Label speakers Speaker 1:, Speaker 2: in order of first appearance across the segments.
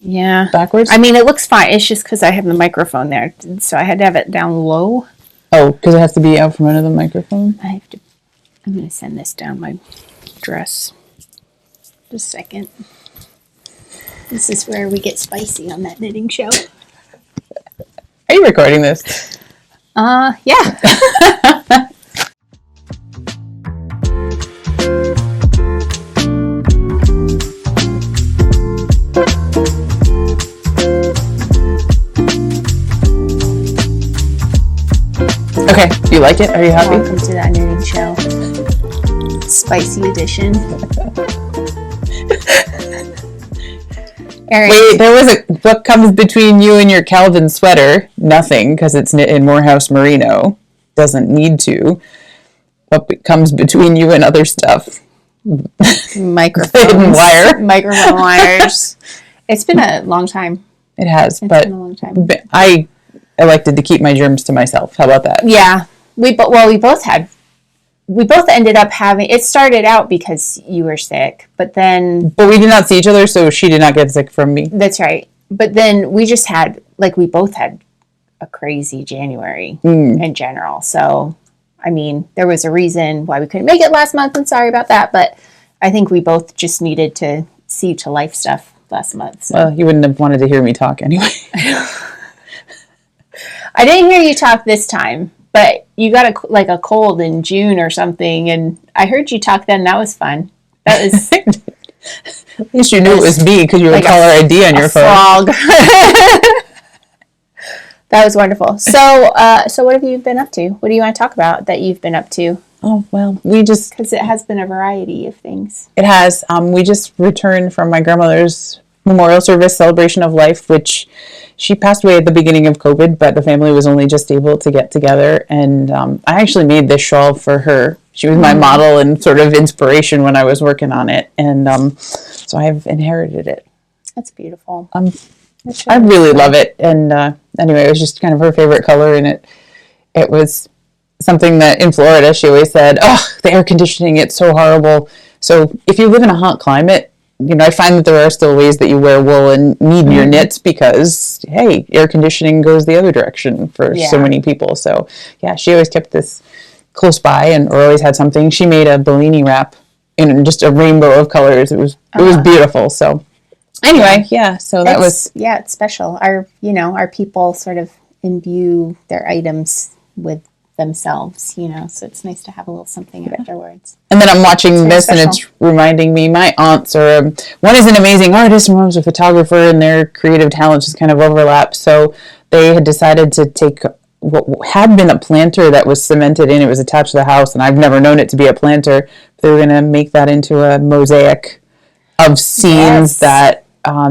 Speaker 1: Yeah.
Speaker 2: Backwards?
Speaker 1: I mean, it looks fine. It's just because I have the microphone there. So I had to have it down low.
Speaker 2: Oh, because it has to be out from under the microphone?
Speaker 1: I'm going to send this down my dress. Just a second. This is where we get spicy on that knitting show.
Speaker 2: Are you recording this?
Speaker 1: Yeah.
Speaker 2: Okay, do you like it? Are you happy?
Speaker 1: Welcome to that knitting show. Spicy edition. Erin.
Speaker 2: Wait, there was what comes between you and your Calvin sweater? Nothing, because it's knit in Morehouse Merino. Doesn't need to. What comes between you and other stuff?
Speaker 1: Microphone
Speaker 2: wire.
Speaker 1: Microphone wires. It's been a long time.
Speaker 2: It has,
Speaker 1: It's
Speaker 2: but
Speaker 1: been a long time.
Speaker 2: I elected to keep my germs to myself. How about that?
Speaker 1: Yeah. We both ended up having, it started out because you were sick, but we
Speaker 2: did not see each other, so she did not get sick from me.
Speaker 1: That's right. But then we just had, we both had a crazy January in general. So, I mean, there was a reason why we couldn't make it last month, and sorry about that, but I think we both just needed to see to life stuff last month. So.
Speaker 2: Well, you wouldn't have wanted to hear me talk anyway.
Speaker 1: I didn't hear you talk this time, but you got a cold in June or something, and I heard you talk then. That was fun. That was
Speaker 2: at least you knew it was me because you were caller ID on your phone.
Speaker 1: Frog. That was wonderful. So what have you been up to? What do you want to talk about that you've been up to?
Speaker 2: Oh well,
Speaker 1: because it has been a variety of things.
Speaker 2: It has. We just returned from my grandmother's memorial service, celebration of life, which she passed away at the beginning of COVID, but the family was only just able to get together. And I actually made this shawl for her. She was my model and sort of inspiration when I was working on it. And so I've inherited it.
Speaker 1: That's beautiful.
Speaker 2: I really love it. And anyway, it was just kind of her favorite color. And it was something that in Florida, she always said, oh, the air conditioning, it's so horrible. So if you live in a hot climate, I find that there are still ways that you wear wool and need your knits because, hey, air conditioning goes the other direction for so many people. So, yeah, she always kept this close by or always had something. She made a Bellini wrap in just a rainbow of colors. It was beautiful. So, anyway, so that was...
Speaker 1: Yeah, it's special. Our people sort of imbue their items with themselves, so it's nice to have a little something afterwards.
Speaker 2: And then I'm watching this and it's reminding me, my aunts one is an amazing artist and one was a photographer, and their creative talents just kind of overlap. So they had decided to take what had been a planter that was cemented in, it was attached to the house, and I've never known it to be a planter. They were going to make that into a mosaic of scenes that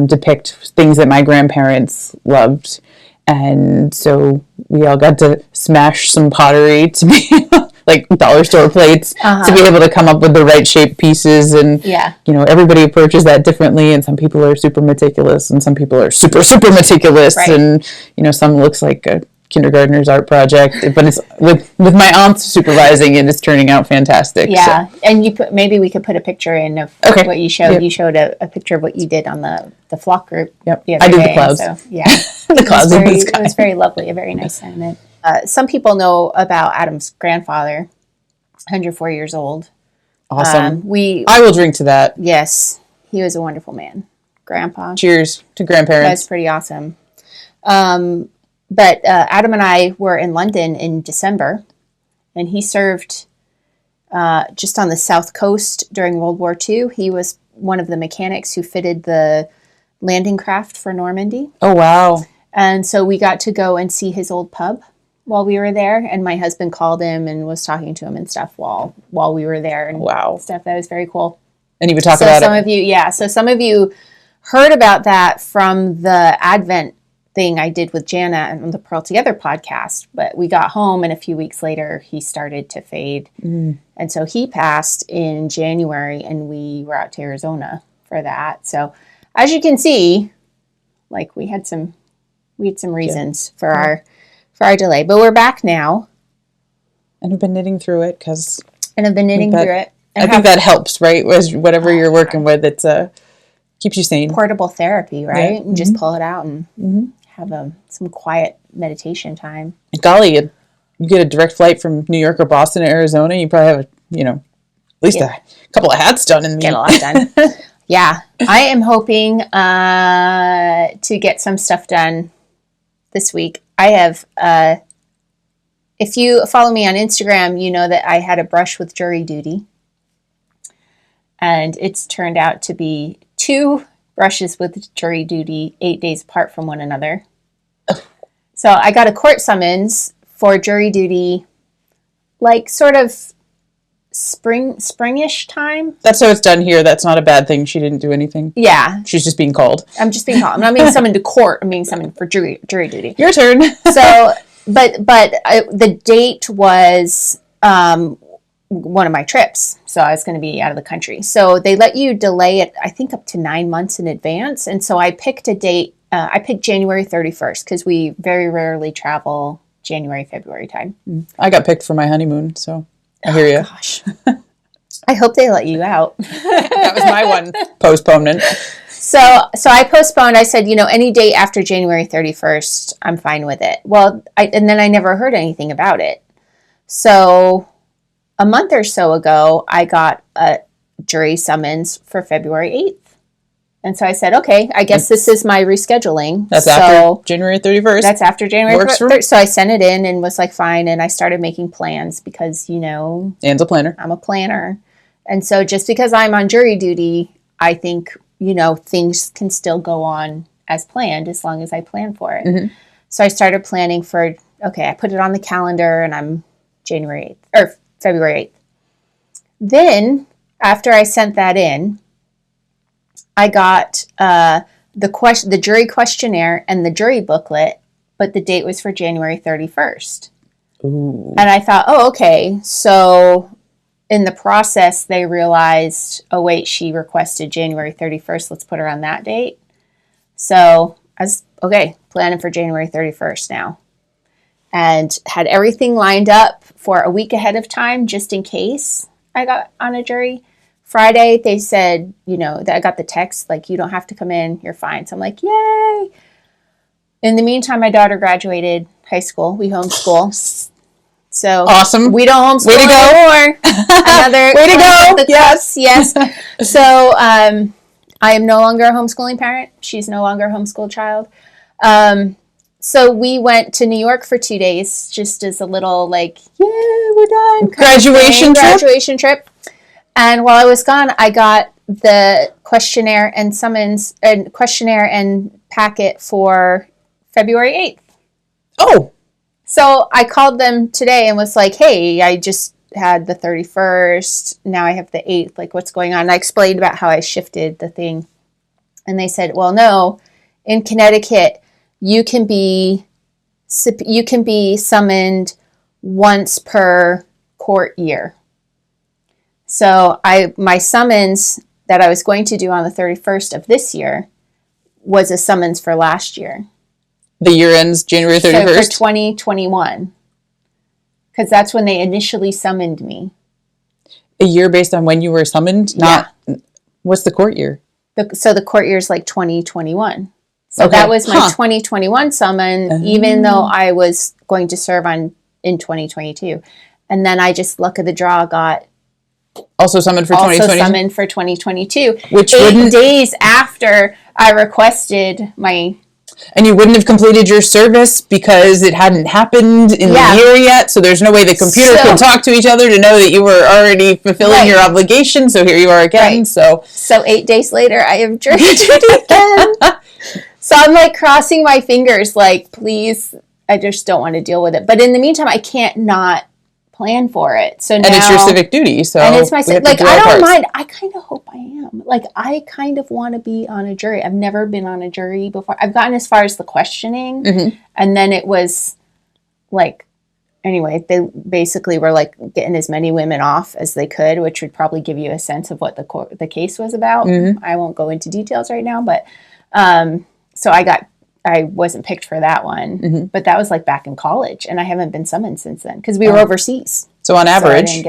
Speaker 2: depict things that my grandparents loved. And so we all got to smash some pottery to be like dollar store plates to be able to come up with the right shaped pieces. And, everybody approaches that differently. And some people are super meticulous and some people are super, super meticulous. Right. And, some looks like a kindergartner's art project, but it's with my aunts supervising and it's turning out fantastic.
Speaker 1: Yeah. So. And maybe we could put a picture in of what you showed. Yep. You showed a picture of what you did on the flock group.
Speaker 2: Yep. I did the clouds.
Speaker 1: So, yeah.
Speaker 2: The clouds in the sky.
Speaker 1: It was very lovely, a very nice sentiment. Some people know about Adam's grandfather, 104 years old.
Speaker 2: Awesome. I will drink to that.
Speaker 1: Yes. He was a wonderful man. Grandpa.
Speaker 2: Cheers to grandparents.
Speaker 1: That's pretty awesome. But Adam and I were in London in December, and he served just on the South Coast during World War II. He was one of the mechanics who fitted the landing craft for Normandy.
Speaker 2: Oh, wow.
Speaker 1: And so we got to go and see his old pub while we were there, and my husband called him and was talking to him and stuff while we were there and stuff. That was very cool.
Speaker 2: And you would talk about
Speaker 1: it. So some of you heard about that from the Advent thing I did with Jana on the Purl Together podcast, but we got home and a few weeks later he started to fade. And so he passed in January and we were out to Arizona for that. So as you can see, we had some reasons for our delay, but we're back now.
Speaker 2: And I've been knitting through it
Speaker 1: And I've been knitting through it.
Speaker 2: I think that helps, right? Whatever you're working with, it's Keeps you sane.
Speaker 1: Portable therapy, right?
Speaker 2: Yeah.
Speaker 1: And just pull it out and have some quiet meditation time.
Speaker 2: Golly, you get a direct flight from New York or Boston to Arizona, you probably have at least a couple of hats done in the
Speaker 1: Get a lot done. Yeah. I am hoping to get some stuff done this week. I have, if you follow me on Instagram, you know that I had a brush with jury duty. And it's turned out to be 2 brushes with jury duty 8 days apart from one another. So I got a court summons for jury duty, like sort of springish time.
Speaker 2: That's how it's done here. That's not a bad thing. She didn't do anything.
Speaker 1: Yeah.
Speaker 2: She's just being called.
Speaker 1: I'm just being called. I'm not being summoned to court. I'm being summoned for jury duty.
Speaker 2: Your turn.
Speaker 1: So, but the date was one of my trips. So I was going to be out of the country. So they let you delay it, I think, up to 9 months in advance. And so I picked a date. I picked January 31st because we very rarely travel January, February time.
Speaker 2: I got picked for my honeymoon, so I hear you.
Speaker 1: Gosh. I hope they let you out.
Speaker 2: That was my one postponement.
Speaker 1: So I postponed. I said, any date after January 31st, I'm fine with it. Well, and then I never heard anything about it. So a month or so ago, I got a jury summons for February 8th. And so I said, okay, I guess this is my rescheduling.
Speaker 2: That's after January 31st.
Speaker 1: That's after January 31st. So I sent it in and was like, fine. And I started making plans because,
Speaker 2: Anne's a planner.
Speaker 1: I'm a planner. And so just because I'm on jury duty, I think, things can still go on as planned as long as I plan for it. Mm-hmm. So I started planning for, I put it on the calendar and I'm February 8th. Then after I sent that in, I got the jury questionnaire and the jury booklet, but the date was for January 31st.
Speaker 2: Ooh.
Speaker 1: And I thought, okay, so in the process, they realized, oh, wait, she requested January 31st. Let's put her on that date. So I was, planning for January 31st now. And had everything lined up for a week ahead of time, just in case I got on a jury. Friday, they said, that I got the text, like, you don't have to come in, you're fine. So I'm like, yay. In the meantime, my daughter graduated high school. We homeschool. So
Speaker 2: awesome.
Speaker 1: We don't homeschool
Speaker 2: Way to go.
Speaker 1: anymore. Another
Speaker 2: way to go.
Speaker 1: Yes. So I am no longer a homeschooling parent. She's no longer a homeschooled child. So we went to New York for 2 days, just as a little we're done. Graduation trip. And while I was gone, I got the questionnaire and packet for February 8th.
Speaker 2: Oh.
Speaker 1: So I called them today and was like, hey, I just had the 31st. Now I have the 8th. Like, what's going on? And I explained about how I shifted the thing. And they said, well, no, in Connecticut, you can be summoned once per court year. So my summons that I was going to do on the 31st of this year was a summons for last year.
Speaker 2: The year ends January 31st?
Speaker 1: So for 2021. Because that's when they initially summoned me.
Speaker 2: A year based on when you were summoned? What's the court year?
Speaker 1: So the court year is 2021. So that was my 2021 summon, even though I was going to serve in 2022. And then I just, luck of the draw, got
Speaker 2: also summoned for
Speaker 1: 2022.
Speaker 2: Which
Speaker 1: 8 days after I requested my...
Speaker 2: And you wouldn't have completed your service because it hadn't happened in the year yet. So there's no way the computer could talk to each other to know that you were already fulfilling your obligation. So here you are again.
Speaker 1: Right. So 8 days later, I have jury duty again. So I'm crossing my fingers, please, I just don't want to deal with it. But in the meantime, I can't not plan for it. So now,
Speaker 2: and it's your civic duty. So
Speaker 1: and it's my I don't mind. I kind of hope I am. I kind of want to be on a jury. I've never been on a jury before. I've gotten as far as the questioning, and then it was anyway, they basically were getting as many women off as they could, which would probably give you a sense of what the case was about. I won't go into details right now, but so I wasn't picked for that one, but that was back in college, and I haven't been summoned since then because we were overseas.
Speaker 2: So on average,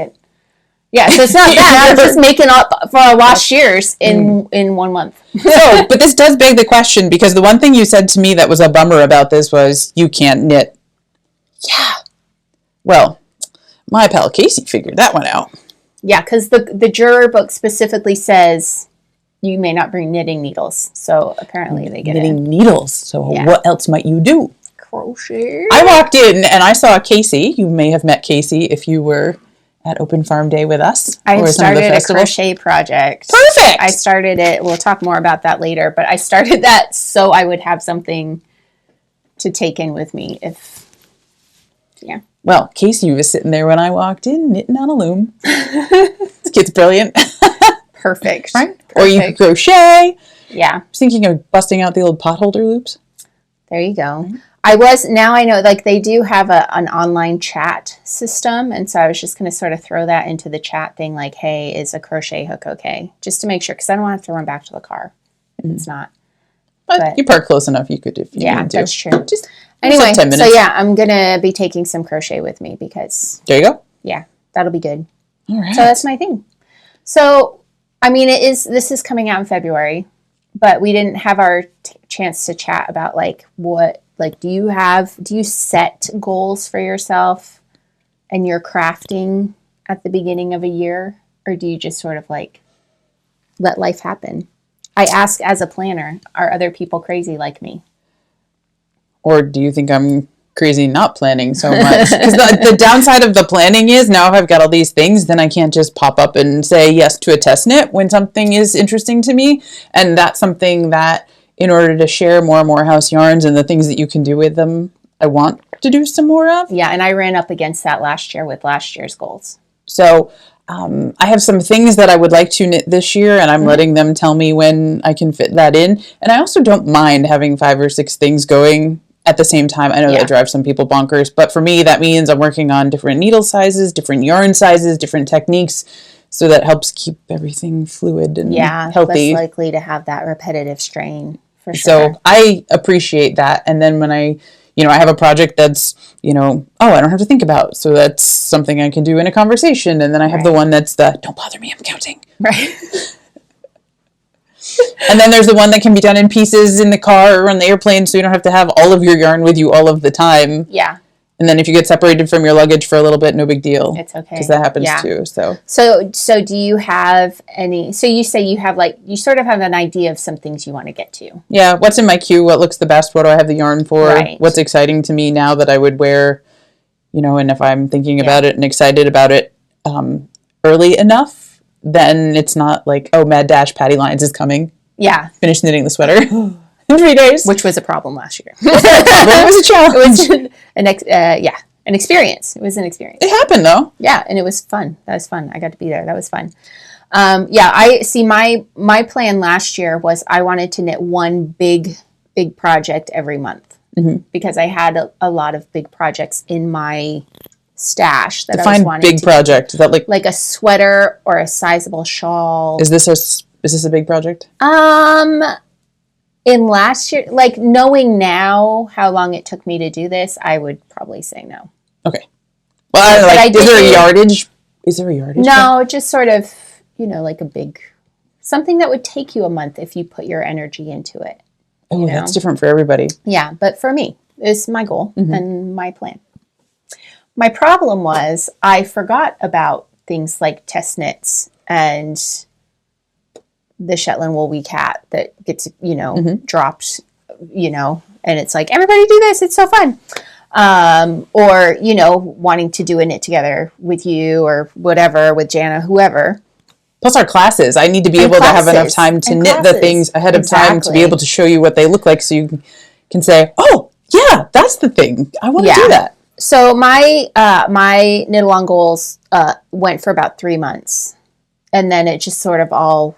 Speaker 1: Yeah, so it's not bad. We're just making up for our lost years in 1 month.
Speaker 2: So, but this does beg the question, because the one thing you said to me that was a bummer about this was you can't knit. Yeah. Well, my pal Casey figured that one out.
Speaker 1: Yeah, because the juror book specifically says you may not bring knitting needles. So apparently they get
Speaker 2: knitting needles. So what else might you do?
Speaker 1: Crochet.
Speaker 2: I walked in and I saw Casey. You may have met Casey if you were at Open Farm Day with us.
Speaker 1: I started a crochet project.
Speaker 2: Perfect.
Speaker 1: I started it. We'll talk more about that later. But I started that so I would have something to take in with me yeah.
Speaker 2: Well, Casey was sitting there when I walked in, knitting on a loom. This kid's brilliant.
Speaker 1: Perfect.
Speaker 2: Right?
Speaker 1: Perfect.
Speaker 2: Or you could crochet.
Speaker 1: Yeah.
Speaker 2: I was thinking of busting out the old potholder loops.
Speaker 1: There you go. Mm-hmm. Now I know, like, they do have an online chat system. And so I was just going to sort of throw that into the chat thing, like, hey, is a crochet hook okay? Just to make sure, because I don't want to have to run back to the car if it's not.
Speaker 2: But you park close enough, you could if you need to.
Speaker 1: Yeah, that's true.
Speaker 2: Anyway, 10 minutes.
Speaker 1: So yeah, I'm going to be taking some crochet with me because...
Speaker 2: There you go.
Speaker 1: Yeah, that'll be good.
Speaker 2: All right.
Speaker 1: So that's my thing. So, I mean, this is coming out in February, but we didn't have our chance to chat about, like, what, like, do you set goals for yourself and your crafting at the beginning of a year? Or do you just sort of, like, let life happen? I ask as a planner, are other people crazy like me?
Speaker 2: Or do you think I'm crazy not planning so much? Because the downside of the planning is now if I've got all these things, then I can't just pop up and say yes to a test knit when something is interesting to me. And that's something that in order to share more Morehouse yarns and the things that you can do with them, I want to do some more of.
Speaker 1: Yeah, and I ran up against that last year with last year's goals.
Speaker 2: So I have some things that I would like to knit this year, and I'm letting them tell me when I can fit that in. And I also don't mind having 5 or 6 things going at the same time. I know that drives some people bonkers, but for me, that means I'm working on different needle sizes, different yarn sizes, different techniques. So that helps keep everything fluid and healthy.
Speaker 1: Less likely to have that repetitive strain, for sure.
Speaker 2: So I appreciate that. And then when I have a project that's, I don't have to think about. So that's something I can do in a conversation. And then I have the one that's don't bother me, I'm counting.
Speaker 1: Right.
Speaker 2: And then there's the one that can be done in pieces in the car or on the airplane. So you don't have to have all of your yarn with you all of the time.
Speaker 1: Yeah.
Speaker 2: And then if you get separated from your luggage for a little bit, no big deal.
Speaker 1: It's okay.
Speaker 2: Because that happens too.
Speaker 1: So do you have any, so you say you have you sort of have an idea of some things you want to get to.
Speaker 2: Yeah. What's in my queue? What looks the best? What do I have the yarn for?
Speaker 1: Right.
Speaker 2: What's exciting to me now that I would wear, and if I'm thinking about it and excited about it early enough, then it's not like, oh, Mad Dash Patty Lines is coming.
Speaker 1: Yeah.
Speaker 2: Finish knitting the sweater. In 3 days.
Speaker 1: Which was a problem last year.
Speaker 2: It was a challenge.
Speaker 1: It was an experience. It was an experience.
Speaker 2: It happened though.
Speaker 1: Yeah, and it was fun. That was fun. I got to be there. That was fun. I see my plan last year was I wanted to knit one big project every month because I had a lot of big projects in my stash that I was wanting
Speaker 2: big
Speaker 1: to
Speaker 2: project. Is that
Speaker 1: like a sweater or a sizable shawl.
Speaker 2: Is this a big project?
Speaker 1: In last year, like knowing now how long it took me to do this, I would probably say no.
Speaker 2: Okay. Well, is there a yardage? Is there a yardage?
Speaker 1: No, just sort of, like a big, something that would take you a month if you put your energy into it.
Speaker 2: Oh, that's different for everybody.
Speaker 1: Yeah, but for me, it's my goal and my plan. My problem was I forgot about things like test knits and the Shetland wool wee cat that gets, dropped, and it's like, everybody do this. It's so fun. Or, wanting to do a knit together with you or whatever, with Jana, whoever.
Speaker 2: Plus our classes. I need to be able to have enough time to knit the things ahead of time to be able to show you what they look like so you can say, oh, yeah, that's the thing. I want to do that.
Speaker 1: So my knit along goals went for about 3 months. And then it just sort of all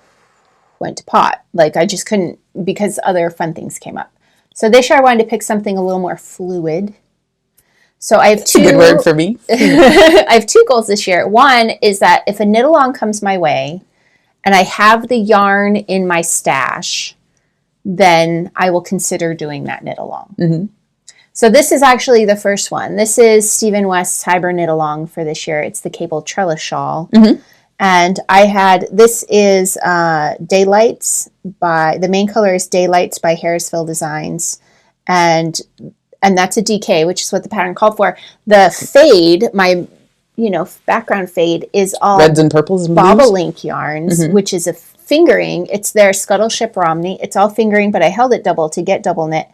Speaker 1: went to pot. Like I just couldn't because other fun things came up. So this year I wanted to pick something a little more fluid. So I have 2.
Speaker 2: Good word for me.
Speaker 1: I have 2 goals this year. One is that if a knit along comes my way and I have the yarn in my stash, then I will consider doing that knit along. Mm-hmm. So this is actually the first one. This is Stephen West's Hybrid knit along for this year. It's the cable trellis shawl. Mm-hmm. And this is Daylights the main color is Daylights by Harrisville Designs. And that's a DK, which is what the pattern called for. The fade, my, background fade is all
Speaker 2: reds and purples and blues.
Speaker 1: Bobolink Yarns, which is a fingering. It's their Scuttleship Romney. It's all fingering, but I held it double to get double knit.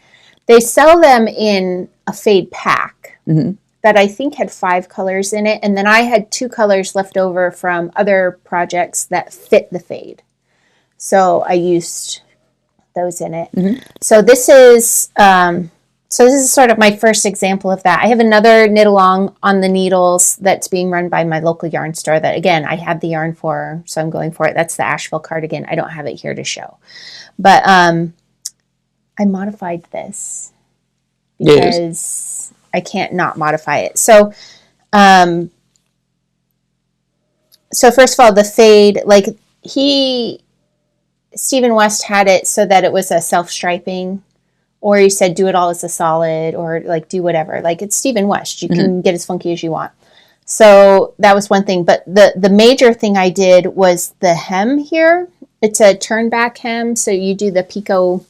Speaker 1: They sell them in a fade pack that I think had 5 colors in it. And then I had 2 colors left over from other projects that fit the fade. So I used those in it. So this is sort of my first example of that. I have another knit along on the needles that's being run by my local yarn store that, again, I have the yarn for, so I'm going for it. That's the Asheville cardigan. I don't have it here to show. But I modified this because I can't not modify it. So first of all, the fade, Stephen West had it so that it was a self-striping, or he said do it all as a solid, or do whatever. It's Stephen West. You can get as funky as you want. So that was one thing. But the major thing I did was the hem here. It's a turn back hem. So you do the picot,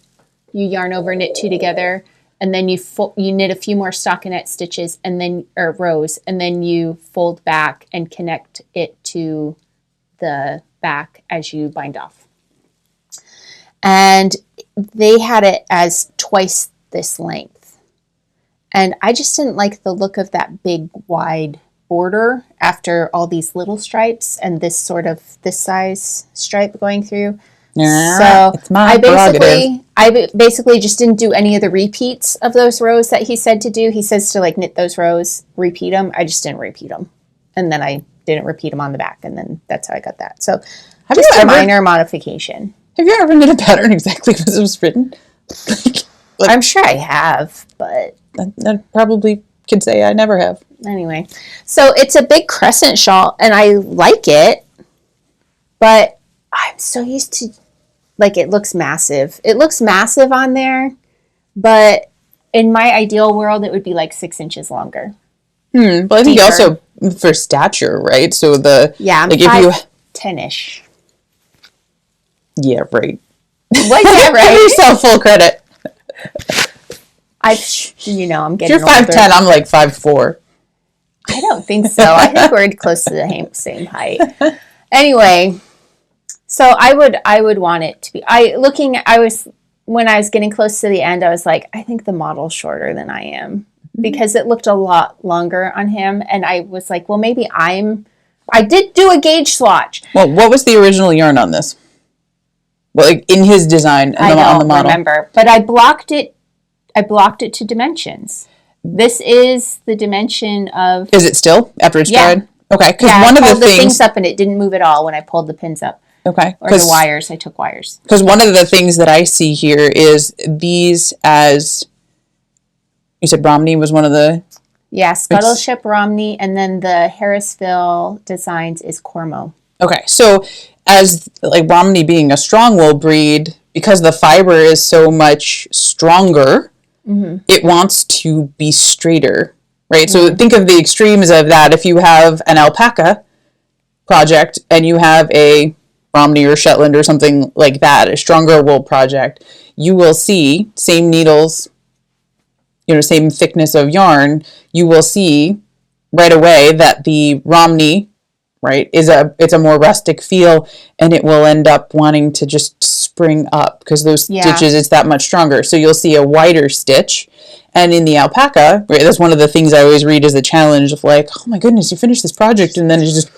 Speaker 1: you yarn over, knit 2 together, and then you knit a few more stockinette stitches or rows, and then you fold back and connect it to the back as you bind off. And they had it as twice this length. And I just didn't like the look of that big wide border after all these little stripes and this size stripe going through. Yeah, so it's my I basically just didn't do any of the repeats of those rows that he said to do. He says to knit those rows, repeat them. I just didn't repeat them. And then I didn't repeat them on the back. And then that's how I got that. So just a minor modification.
Speaker 2: Have you ever knit a pattern exactly as it was written?
Speaker 1: I'm sure I have, but
Speaker 2: I probably could say I never have.
Speaker 1: Anyway, so it's a big crescent shawl, and I like it, but I'm so used to, it looks massive. It looks massive on there, but in my ideal world, it would be 6 inches longer.
Speaker 2: But I think also for stature, right? So I'm 5'10"-ish. Yeah, right.
Speaker 1: Well, yeah, right.
Speaker 2: Give yourself full credit.
Speaker 1: I'm getting older.
Speaker 2: If you're 5'10", I'm 5'4".
Speaker 1: I don't think so. I think we're close to the same height. Anyway, so I would want it to be. When I was getting close to the end, I was like, I think the model's shorter than I am, because it looked a lot longer on him, and I was like, well, maybe I did do a gauge swatch.
Speaker 2: Well, what was the original yarn on this? Well, in his design on the model. I don't
Speaker 1: remember, but I blocked it to dimensions. This is the dimension of...
Speaker 2: Is it still after it's dried? Okay, because
Speaker 1: one of the things up and it didn't move at all when I pulled the pins up.
Speaker 2: Okay.
Speaker 1: Or the wires. I took wires.
Speaker 2: Because one of the things that I see here is these as... You said Romney was one of the...
Speaker 1: Yeah, Scuttleship Romney, and then the Harrisville Designs is Cosmo.
Speaker 2: Okay, so as Romney being a strong wool breed, because the fiber is so much stronger, it wants to be straighter, right? So think of the extremes of that. If you have an alpaca project and you have a Romney or Shetland or something like that, a stronger wool project, you will see same needles, same thickness of yarn, you will see right away that the Romney, right, it's a more rustic feel, and it will end up wanting to just spring up because those stitches, it's that much stronger. So you'll see a wider stitch. And in the alpaca, right, that's one of the things I always read as a challenge of oh my goodness, you finished this project and then it's just,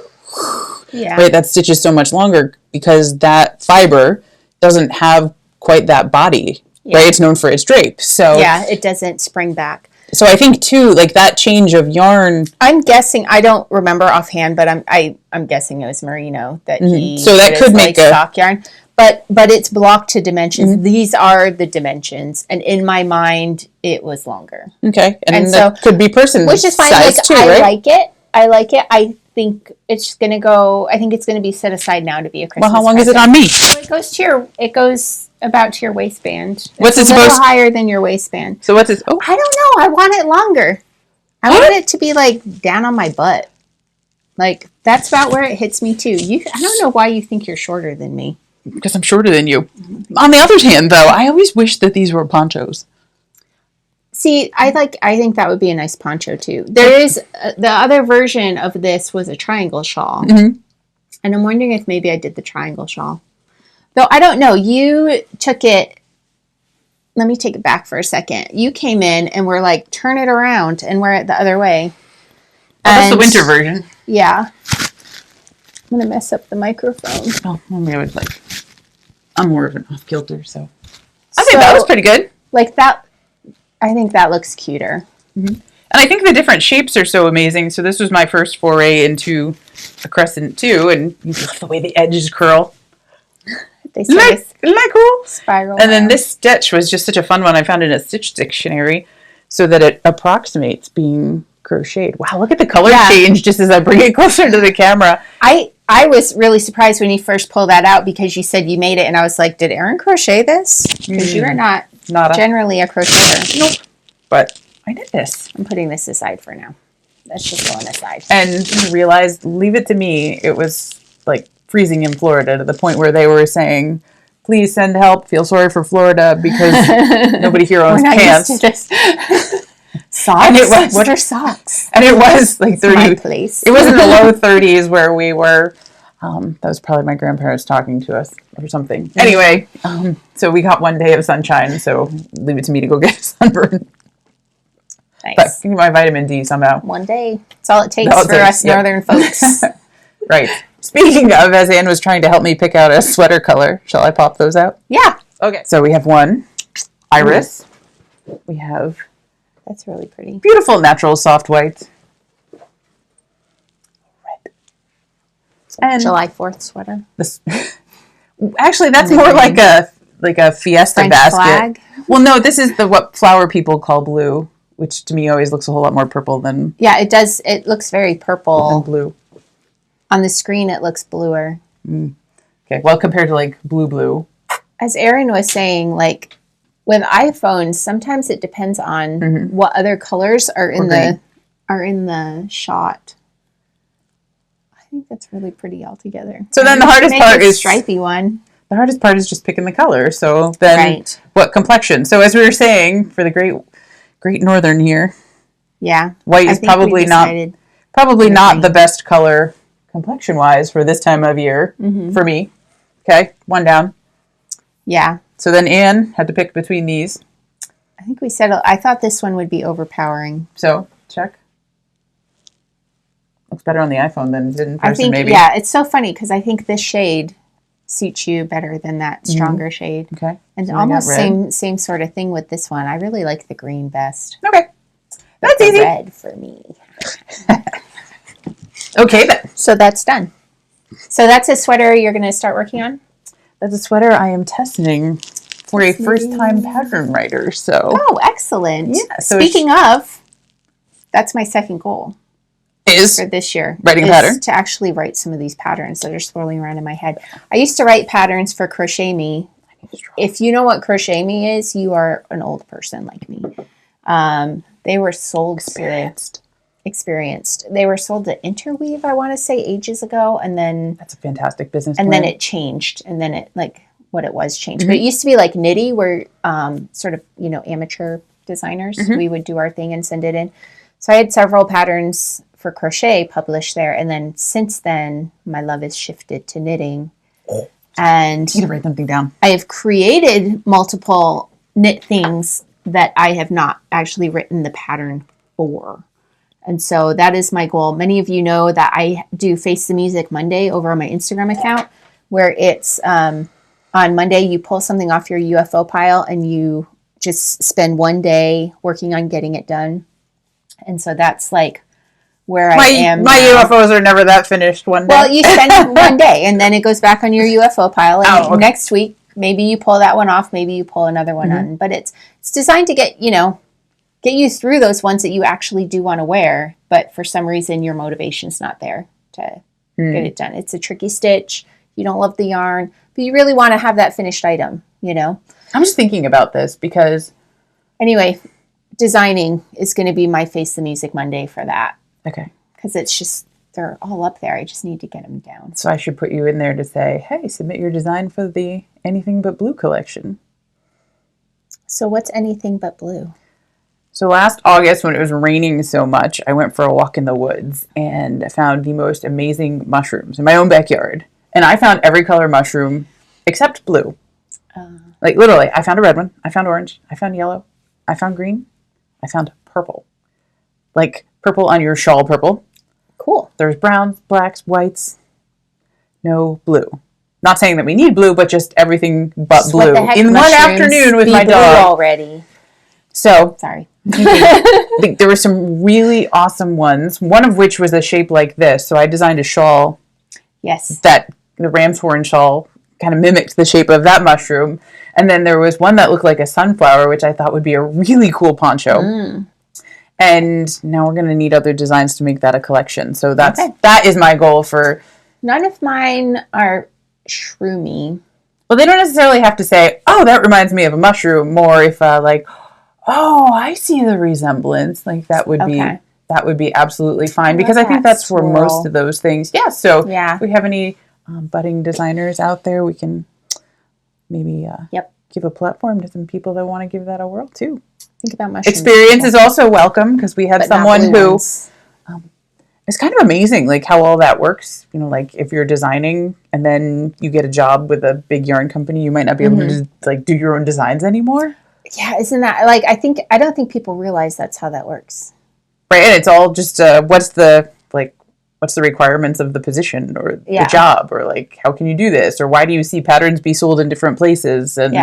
Speaker 2: right, that stitch is so much longer because that fiber doesn't have quite that body, right? It's known for its drape. So
Speaker 1: it doesn't spring back.
Speaker 2: So I think too, that change of yarn.
Speaker 1: I'm guessing, I don't remember offhand, but I'm guessing it was Merino that he.
Speaker 2: So that could make a
Speaker 1: stock yarn, but it's blocked to dimensions. These are the dimensions, and in my mind, it was longer.
Speaker 2: Okay, and so that could be person
Speaker 1: which is fine.
Speaker 2: Size too, right?
Speaker 1: I like it. I think it's gonna go. I think it's gonna be set aside now to be a Christmas.
Speaker 2: Well, how long
Speaker 1: present.
Speaker 2: is it on me?
Speaker 1: Well, it goes about to your waistband.
Speaker 2: What's
Speaker 1: it's
Speaker 2: it supposed?
Speaker 1: A little higher than your waistband.
Speaker 2: So what's it? Oh,
Speaker 1: I don't know. I want it longer. I want it to be down on my butt. Like, that's about where it hits me too. I don't know why you think you're shorter than me.
Speaker 2: Because I'm shorter than you. On the other hand, though, I always wish that these were ponchos.
Speaker 1: See, I think that would be a nice poncho too. There is the other version of this was a triangle shawl. Mm-hmm. And I'm wondering if maybe I did the triangle shawl. Though I don't know. You took it. Let me take it back for a second. You came in and were like, turn it around and wear it the other way.
Speaker 2: Oh, that's the winter version.
Speaker 1: Yeah. I'm going to mess up the microphone.
Speaker 2: Oh, maybe I would I'm more of an off-kilter, so. I think that was pretty good.
Speaker 1: Like that, I think that looks cuter.
Speaker 2: Mm-hmm. And I think the different shapes are so amazing. So this was my first foray into a crescent too, and you love the way the edges curl.
Speaker 1: They sort of
Speaker 2: isn't that cool?
Speaker 1: Spiral.
Speaker 2: And then this stitch was just such a fun one. I found it in a stitch dictionary so that it approximates being crocheted. Wow, look at the color change just as I bring it closer to the camera.
Speaker 1: I was really surprised when you first pulled that out because you said you made it, and I was like, did Erin crochet this? Because you are not generally a crocheter.
Speaker 2: Nope. But I did this.
Speaker 1: I'm putting this aside for now. That's just going aside.
Speaker 2: And I realized, leave it to me. It was like freezing in Florida to the point where they were saying, please send help. Feel sorry for Florida because nobody here owns pants.
Speaker 1: Socks? And it was, what are socks?
Speaker 2: And it was like 30.
Speaker 1: My place.
Speaker 2: It was in the low 30s where we were. That was probably my grandparents talking to us or something. Mm-hmm. Anyway, so we got one day of sunshine. So leave it to me to go get a sunburn.
Speaker 1: Nice.
Speaker 2: But give me my vitamin D somehow.
Speaker 1: One day. That's all it takes for us northern folks.
Speaker 2: Right. Speaking of, as Anne was trying to help me pick out a sweater color, shall I pop those out?
Speaker 1: Yeah.
Speaker 2: Okay. So we have one iris. We have
Speaker 1: that's really pretty.
Speaker 2: Beautiful natural soft white. Red. And
Speaker 1: July 4th sweater.
Speaker 2: This, actually, that's more like a fiesta
Speaker 1: French
Speaker 2: basket.
Speaker 1: Flag.
Speaker 2: Well, no, this is what flower people call blue, which to me always looks a whole lot more purple than.
Speaker 1: Yeah, it does. It looks very purple.
Speaker 2: And blue.
Speaker 1: On the screen, it looks bluer.
Speaker 2: Mm. Okay, well, compared to like blue.
Speaker 1: As Erin was saying, like with iPhones, sometimes it depends on what other colors are in the shot. I think that's really pretty altogether.
Speaker 2: So then the hardest part is
Speaker 1: stripy one.
Speaker 2: The hardest part is just picking the color. So then what complexion? So as we were saying, for the great northern here.
Speaker 1: Yeah.
Speaker 2: White is probably not the best color complexion wise for this time of year for me. Okay, one down.
Speaker 1: Yeah.
Speaker 2: So then Anne had to pick between these.
Speaker 1: I think we settled. I thought this one would be overpowering.
Speaker 2: So check. Looks better on the iPhone than it did in person.
Speaker 1: I think,
Speaker 2: maybe.
Speaker 1: Yeah, it's so funny because I think this shade suits you better than that stronger shade.
Speaker 2: Okay.
Speaker 1: And
Speaker 2: so
Speaker 1: almost same sort of thing with this one. I really like the green best.
Speaker 2: Okay. That's easy.
Speaker 1: Red for me.
Speaker 2: Okay, then.
Speaker 1: So that's done. So that's a sweater you're going to start working on?
Speaker 2: That's a sweater I am testing for a first-time pattern writer. So.
Speaker 1: Oh, excellent.
Speaker 2: Yeah. So
Speaker 1: Speaking of, that's my second goal.
Speaker 2: Is
Speaker 1: for this year.
Speaker 2: Writing a pattern?
Speaker 1: To actually write some of these patterns that are swirling around in my head. I used to write patterns for Crochet Me. If you know what Crochet Me is, you are an old person like me. They were sold experienced. They were sold to Interweave, I want to say, ages ago, and then
Speaker 2: that's a fantastic business.
Speaker 1: And then it changed, and then it what it was changed. But it used to be like Knitty, where sort of amateur designers we would do our thing and send it in. So I had several patterns for crochet published there, and then since then my love has shifted to knitting. And
Speaker 2: you need to write something down.
Speaker 1: I have created multiple knit things that I have not actually written the pattern for. And so that is my goal. Many of you know that I do Face the Music Monday over on my Instagram account, where it's on Monday you pull something off your UFO pile and you just spend one day working on getting it done. And so that's like where I am.
Speaker 2: My UFOs are never that finished one day.
Speaker 1: Well, you spend one day and then it goes back on your UFO pile. And next week, maybe you pull that one off. Maybe you pull another one on. But it's designed to get you through those ones that you actually do want to wear. But for some reason, your motivation's not there to get it done. It's a tricky stitch. You don't love the yarn, but you really want to have that finished item,
Speaker 2: I'm just thinking about this because...
Speaker 1: Anyway, designing is going to be my Face the Music Monday for that.
Speaker 2: Okay.
Speaker 1: Because it's just they're all up there. I just need to get them down.
Speaker 2: So I should put you in there to say, hey, submit your design for the Anything But Blue collection.
Speaker 1: So what's Anything But Blue?
Speaker 2: So last August, when it was raining so much, I went for a walk in the woods and found the most amazing mushrooms in my own backyard. And I found every color mushroom except blue. Like literally, I found a red one. I found orange. I found yellow. I found green. I found purple. Like purple on your shawl purple.
Speaker 1: Cool.
Speaker 2: There's browns, blacks, whites. No blue. Not saying that we need blue, but just everything but just blue. In one afternoon with my dog.
Speaker 1: Already.
Speaker 2: So,
Speaker 1: sorry.
Speaker 2: There were some really awesome ones, one of which was a shape like this. So I designed a shawl.
Speaker 1: Yes.
Speaker 2: That the ram's horn shawl kind of mimicked the shape of that mushroom. And then there was one that looked like a sunflower, which I thought would be a really cool poncho. And now we're going to need other designs to make that a collection. So that is my goal for...
Speaker 1: None of mine are shroomy.
Speaker 2: Well, they don't necessarily have to say, oh, that reminds me of a mushroom. More if like, oh, I see the resemblance. Like that would be absolutely fine. Because I think that's for most of those things. Yeah. So if we have any budding designers out there, we can maybe give a platform to some people that want to give that a whirl too.
Speaker 1: Think about mushrooms.
Speaker 2: Experience is also welcome because we have someone who it's kind of amazing like how all that works. You know, like if you're designing and then you get a job with a big yarn company, you might not be able to just, like do your own designs anymore.
Speaker 1: Yeah, isn't that like I don't think people realize that's how that works.
Speaker 2: Right, and it's all just what's the requirements of the position or the job or like how can you do this or why do you see patterns be sold in different places and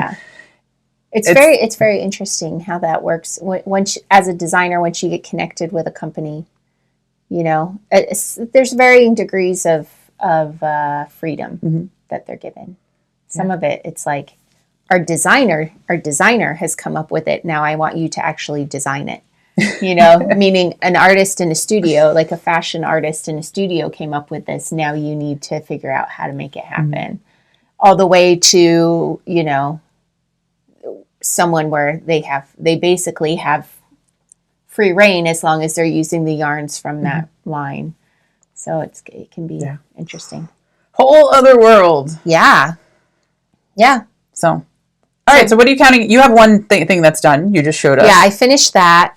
Speaker 1: It's very interesting how that works. As a designer, once you get connected with a company, you know, there's varying degrees of freedom that they're given. Some of it, it's like our designer has come up with it. Now I want you to actually design it. You know, meaning an artist in a studio, like a fashion artist in a studio, came up with this. Now you need to figure out how to make it happen. All the way to someone where they basically have free reign as long as they're using the yarns from that line. So it can be interesting.
Speaker 2: Whole other world.
Speaker 1: Yeah.
Speaker 2: So, all right. So what are you counting? You have one thing that's done. You just showed us.
Speaker 1: Yeah, I finished that.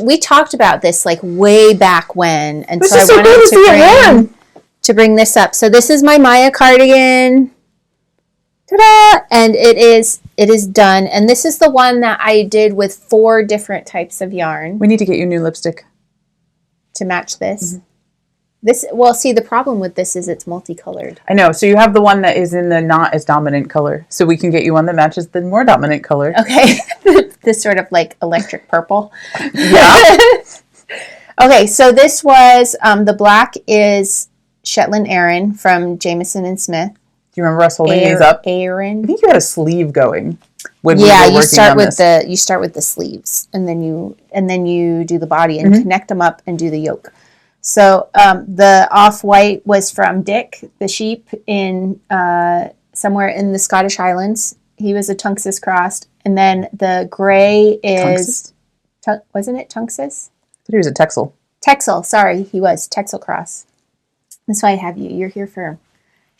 Speaker 1: We talked about this like way back when. And so I wanted to bring this up. So this is my Maja cardigan. Ta-da! And it is done. And this is the one that I did with 4 different types of yarn.
Speaker 2: We need to get you new lipstick.
Speaker 1: To match this. The problem with this is it's multicolored.
Speaker 2: I know. So you have the one that is in the not as dominant color. So we can get you one that matches the more dominant color.
Speaker 1: Okay. This sort of like electric purple.
Speaker 2: Yeah.
Speaker 1: Okay. So this was, the black is Shetland Erin from Jamieson and Smith.
Speaker 2: Do you remember us holding these up?
Speaker 1: Erin.
Speaker 2: I think you had a sleeve going.
Speaker 1: You start with the sleeves, and then you do the body and connect them up and do the yoke. So the off-white was from Dick, the sheep in somewhere in the Scottish Highlands. He was a Tunxus crossed, and then the gray is wasn't it Tunxus?
Speaker 2: I thought he was a Texel.
Speaker 1: Texel, sorry, he was Texel cross. That's why I have you. You're here for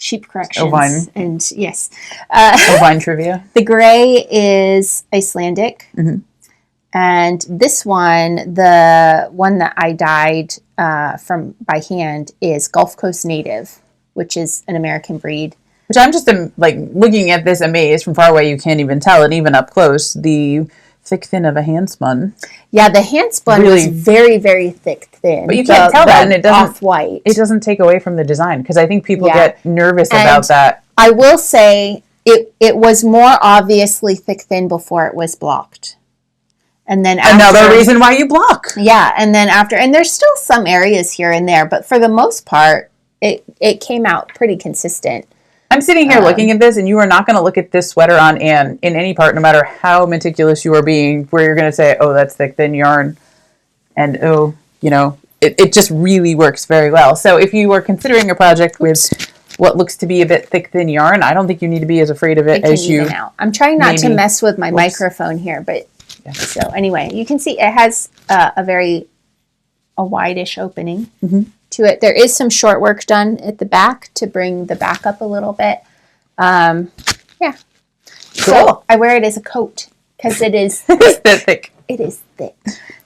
Speaker 1: sheep corrections.
Speaker 2: Ovine.
Speaker 1: And yes.
Speaker 2: Ovine trivia.
Speaker 1: The gray is Icelandic. And this one, the one that I dyed by hand is Gulf Coast Native, which is an American breed.
Speaker 2: Which I'm just like looking at this amazed from far away. You can't even tell it, even up close. The thick thin of a hand spun.
Speaker 1: Yeah, the hand spun was very, very thick thin.
Speaker 2: But you can't tell that, and it doesn't
Speaker 1: off-white.
Speaker 2: It doesn't take away from the design because I think people get nervous about that.
Speaker 1: I will say it was more obviously thick thin before it was blocked. And then
Speaker 2: another reason why you block.
Speaker 1: Yeah, and then and there's still some areas here and there, but for the most part, it came out pretty consistent.
Speaker 2: I'm sitting here looking at this, and you are not going to look at this sweater on Anne in any part, no matter how meticulous you are being, where you're going to say, oh, that's thick, thin yarn. And, it just really works very well. So if you are considering a project with what looks to be a bit thick, thin yarn, I don't think you need to be as afraid of it as you...
Speaker 1: I'm trying not to mess with my microphone here, but... Yeah. So anyway, you can see it has a very a wide-ish opening to it. There is some short work done at the back to bring the back up a little bit. Yeah. Cool. So I wear it as a coat because it is
Speaker 2: thick.
Speaker 1: It is thick.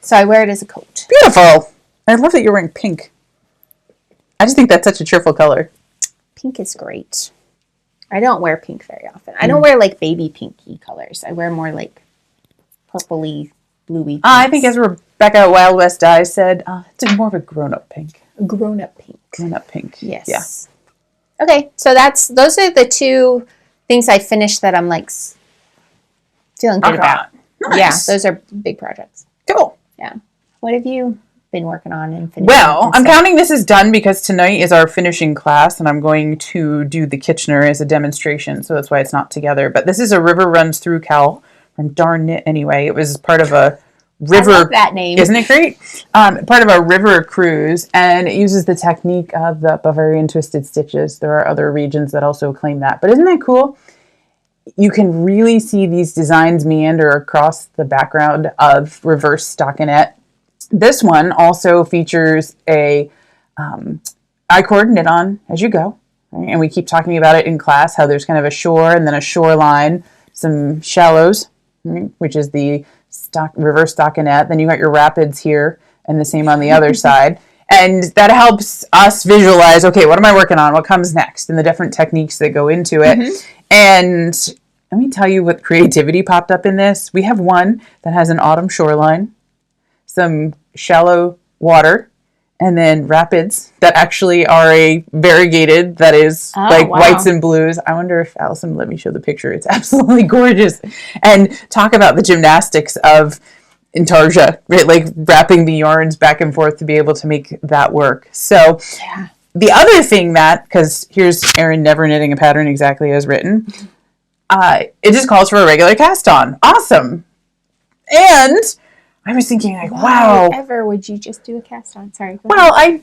Speaker 1: So I wear it as a coat.
Speaker 2: Beautiful. I love that you're wearing pink. I just think that's such a cheerful color.
Speaker 1: Pink is great. I don't wear pink very often. I don't wear like baby pinky colors. I wear more like purpley, bluey.
Speaker 2: I think as Rebecca at Wild West Dyes said, it's more of a grown-up pink.
Speaker 1: Grown-up pink.
Speaker 2: Grown-up pink.
Speaker 1: Yes.
Speaker 2: Yeah.
Speaker 1: Okay, so those are the two things I finished that I'm like feeling good about.
Speaker 2: Nice.
Speaker 1: Yeah, those are big projects.
Speaker 2: Cool.
Speaker 1: Yeah. What have you been working on and finishing?
Speaker 2: Well, I'm counting this as done because tonight is our finishing class and I'm going to do the Kitchener as a demonstration, so that's why it's not together. But this is a River Runs Through Cowl from Darn Knit Anyway. It was part of a river.
Speaker 1: I love that name.
Speaker 2: Isn't it great? Part of a river cruise, and it uses the technique of the Bavarian twisted stitches. There are other regions that also claim that. But isn't that cool? You can really see these designs meander across the background of reverse stockinette. This one also features a I-cord knit on as you go. Right? And we keep talking about it in class, how there's kind of a shore and then a shoreline, some shallows, right? Which is the reverse stockinette. Then you got your rapids here and the same on the other side. And that helps us visualize, okay, what am I working on? What comes next? And the different techniques that go into it. And let me tell you what creativity popped up in this. We have one that has an autumn shoreline, some shallow water, and then rapids that actually are a variegated that is whites and blues. I wonder if Allison will let me show the picture. It's absolutely gorgeous. And talk about the gymnastics of intarsia, right? Like wrapping the yarns back and forth to be able to make that work. So the other thing because here's Erin never knitting a pattern exactly as written. It just calls for a regular cast on. Awesome. And I was thinking, like, wow.
Speaker 1: Ever would you just do a cast on? Sorry.
Speaker 2: Well, I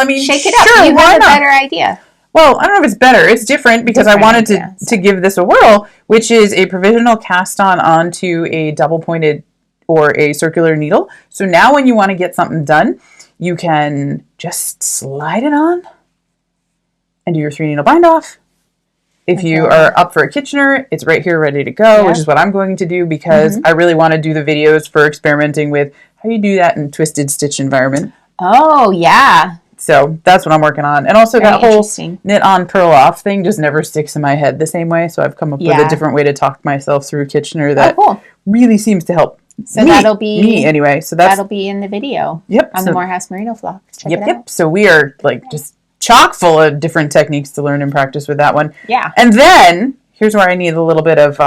Speaker 2: mean,
Speaker 1: shake it up.
Speaker 2: Sure,
Speaker 1: You have a better idea.
Speaker 2: Well, I don't know if it's better. It's different because I wanted to give this a whirl, which is a provisional cast on onto a double pointed or a circular needle. So now when you want to get something done, you can just slide it on and do your 3 needle bind off. If you are up for a Kitchener, it's right here ready to go, which is what I'm going to do because I really want to do the videos for experimenting with how you do that in twisted stitch environment.
Speaker 1: Oh, yeah.
Speaker 2: So that's what I'm working on. And also that whole knit on purl off thing just never sticks in my head the same way. So I've come up with a different way to talk myself through Kitchener that really seems to help
Speaker 1: that'll be
Speaker 2: me anyway. So
Speaker 1: that'll be in the video.
Speaker 2: Yep.
Speaker 1: On the Morehouse Merino vlog. Check it out. Yep.
Speaker 2: So we are like just chock full of different techniques to learn and practice with that one.
Speaker 1: Yeah.
Speaker 2: And then here's where I need a little bit of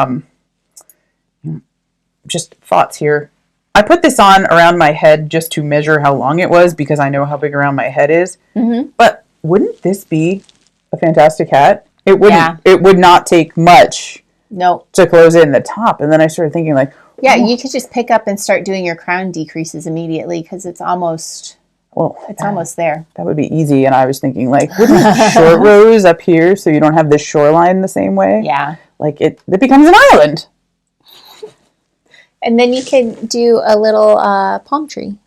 Speaker 2: just thoughts here. I put this on around my head just to measure how long it was because I know how big around my head is. But wouldn't this be a fantastic hat? It wouldn't. Yeah. It would not take much. To close in the top, and then I started thinking like,
Speaker 1: you could just pick up and start doing your crown decreases immediately because it's almost. It's almost there.
Speaker 2: That would be easy. And I was thinking, like, wouldn't short rows up here so you don't have this shoreline the same way?
Speaker 1: Yeah.
Speaker 2: Like, it becomes an island.
Speaker 1: And then you can do a little palm tree.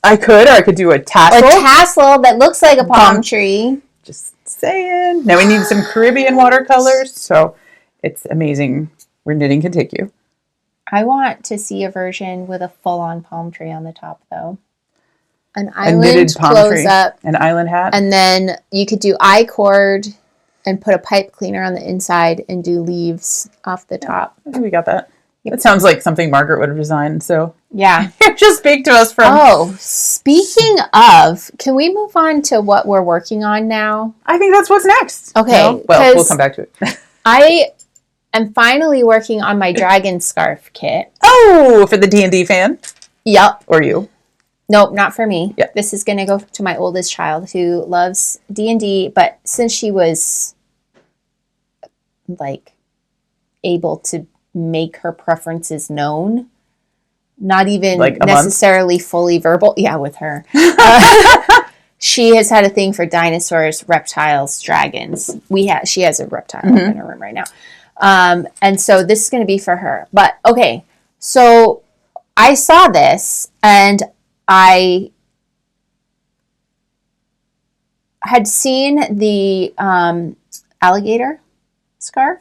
Speaker 2: I could, or I could do a tassel.
Speaker 1: A tassel that looks like a palm tree.
Speaker 2: Just saying. Now we need some Caribbean watercolors, so it's amazing where knitting can take you.
Speaker 1: I want to see a version with a full-on palm tree on the top, though. An island close up.
Speaker 2: An island hat.
Speaker 1: And then you could do I-cord and put a pipe cleaner on the inside and do leaves off the top.
Speaker 2: I think we got that. Yep. That sounds like something Margaret would have designed, so.
Speaker 1: Yeah.
Speaker 2: Just speak to us from.
Speaker 1: Oh, speaking of, can we move on to what we're working on now?
Speaker 2: I think that's what's next.
Speaker 1: Okay.
Speaker 2: No? Well, we'll come back to it.
Speaker 1: I am finally working on my dragon scarf kit.
Speaker 2: Oh, for the D&D fan?
Speaker 1: Yep.
Speaker 2: Or you?
Speaker 1: Nope, not for me.
Speaker 2: Yep.
Speaker 1: This is going to go to my oldest child who loves D&D, but since she was like able to make her preferences known, not even like necessarily fully verbal. Yeah, with her. She has had a thing for dinosaurs, reptiles, dragons. She has a reptile in her room right now. And so this is going to be for her. But okay, so I saw this and I had seen the alligator scarf,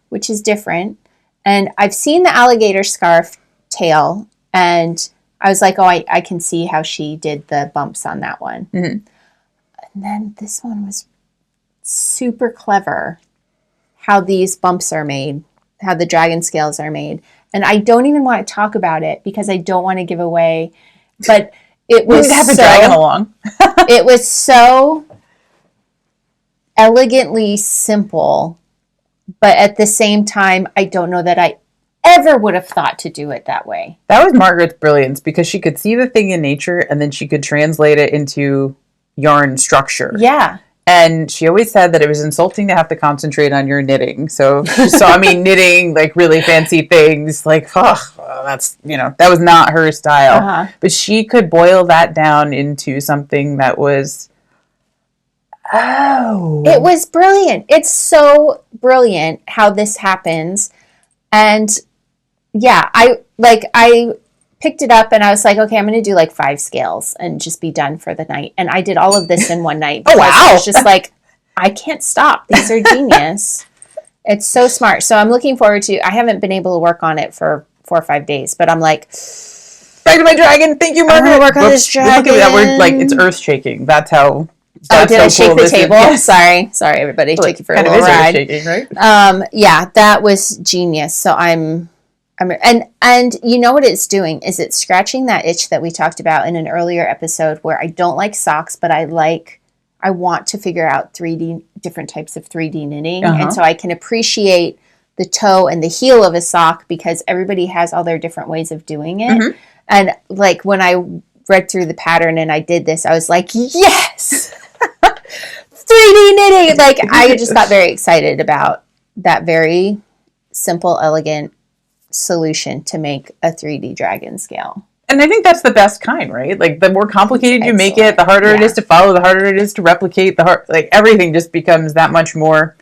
Speaker 1: which is different. And I've seen the alligator scarf tail, and I was like, oh, I can see how she did the bumps on that one. And then this one was super clever, how these bumps are made, how the dragon scales are made. And I don't even want to talk about it because I don't want to give away, but it was
Speaker 2: we have a dragon along.
Speaker 1: It was so elegantly simple, but at the same time, I don't know that I ever would have thought to do it that way.
Speaker 2: That was Margaret's brilliance, because she could see the thing in nature and then she could translate it into yarn structure.
Speaker 1: Yeah.
Speaker 2: And she always said that it was insulting to have to concentrate on your knitting. So she saw me knitting like really fancy things, like, that's, that was not her style. But she could boil that down into something that was,
Speaker 1: it was brilliant. It's so brilliant how this happens. And yeah, I picked it up and I was like, okay, I'm going to do like 5 scales and just be done for the night. And I did all of this in one night.
Speaker 2: Oh, wow.
Speaker 1: I was just like, I can't stop. These are genius. It's so smart. So I'm looking forward to, I haven't been able to work on it for 4 or 5 days, but I'm like,
Speaker 2: back to my dragon. Thank you, Margaret.
Speaker 1: I'm going to work on this dragon.
Speaker 2: Look at that word, like it's earth shaking. That's how.
Speaker 1: Did I shake the table? Yes. Sorry, everybody. Take you for a little ride.
Speaker 2: Shaking, right?
Speaker 1: Yeah, that was genius. So and you know what it's doing is it's scratching that itch that we talked about in an earlier episode, where I don't like socks, but I want to figure out different types of 3D knitting, and so I can appreciate the toe and the heel of a sock because everybody has all their different ways of doing it. And like when I read through the pattern and I did this, I was like, yes. 3D knitting. Like I just got very excited about that very simple, elegant solution to make a 3D dragon scale.
Speaker 2: And I think that's the best kind, right? Like the more complicated you make it, the harder it is to follow, the harder it is to replicate, like everything just becomes that much more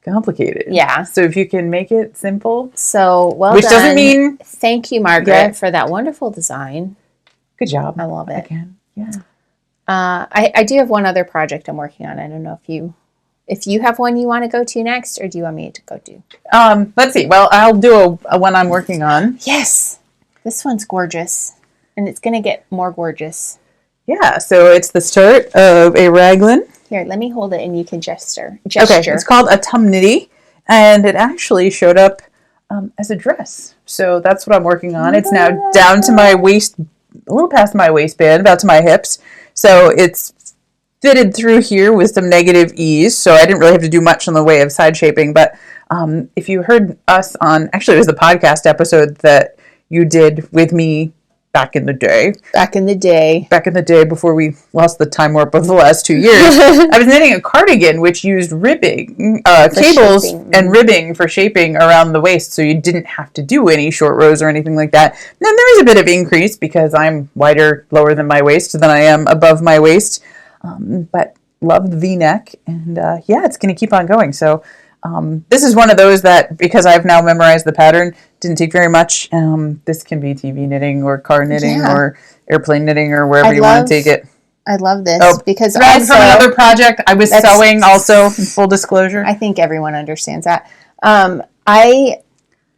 Speaker 2: complicated.
Speaker 1: Yeah.
Speaker 2: So if you can make it simple.
Speaker 1: So well
Speaker 2: which
Speaker 1: done.
Speaker 2: Doesn't mean.
Speaker 1: Thank you, Margaret, for that wonderful design.
Speaker 2: Good job.
Speaker 1: I love it.
Speaker 2: Again. Yeah.
Speaker 1: I do have one other project I'm working on. I don't know if you have one you want to go to next, or do you want me to go to?
Speaker 2: Let's see. Well, I'll do a one I'm working on.
Speaker 1: Yes. This one's gorgeous, and it's going to get more gorgeous.
Speaker 2: Yeah. So it's the start of a raglan.
Speaker 1: Here, let me hold it, and you can gesture.
Speaker 2: Okay. It's called a tumnitty, and it actually showed up as a dress. So that's what I'm working on. It's now down to my waist, a little past my waistband, about to my hips. So it's fitted through here with some negative ease. So I didn't really have to do much in the way of side shaping. But if you heard us on, actually it was the podcast episode that you did with me back in the day. Back in the day before we lost the time warp of the last 2 years. I was knitting a cardigan which used ribbing, cables and ribbing for shaping around the waist, so you didn't have to do any short rows or anything like that. And then there is a bit of increase because I'm wider lower than my waist than I am above my waist. But love the V-neck, and it's going to keep on going. So this is one of those that, because I've now memorized the pattern, didn't take very much. This can be TV knitting or car knitting or airplane knitting or wherever you want to take it.
Speaker 1: I love this because
Speaker 2: also, from another project, I was sewing also, full disclosure.
Speaker 1: I think everyone understands that. I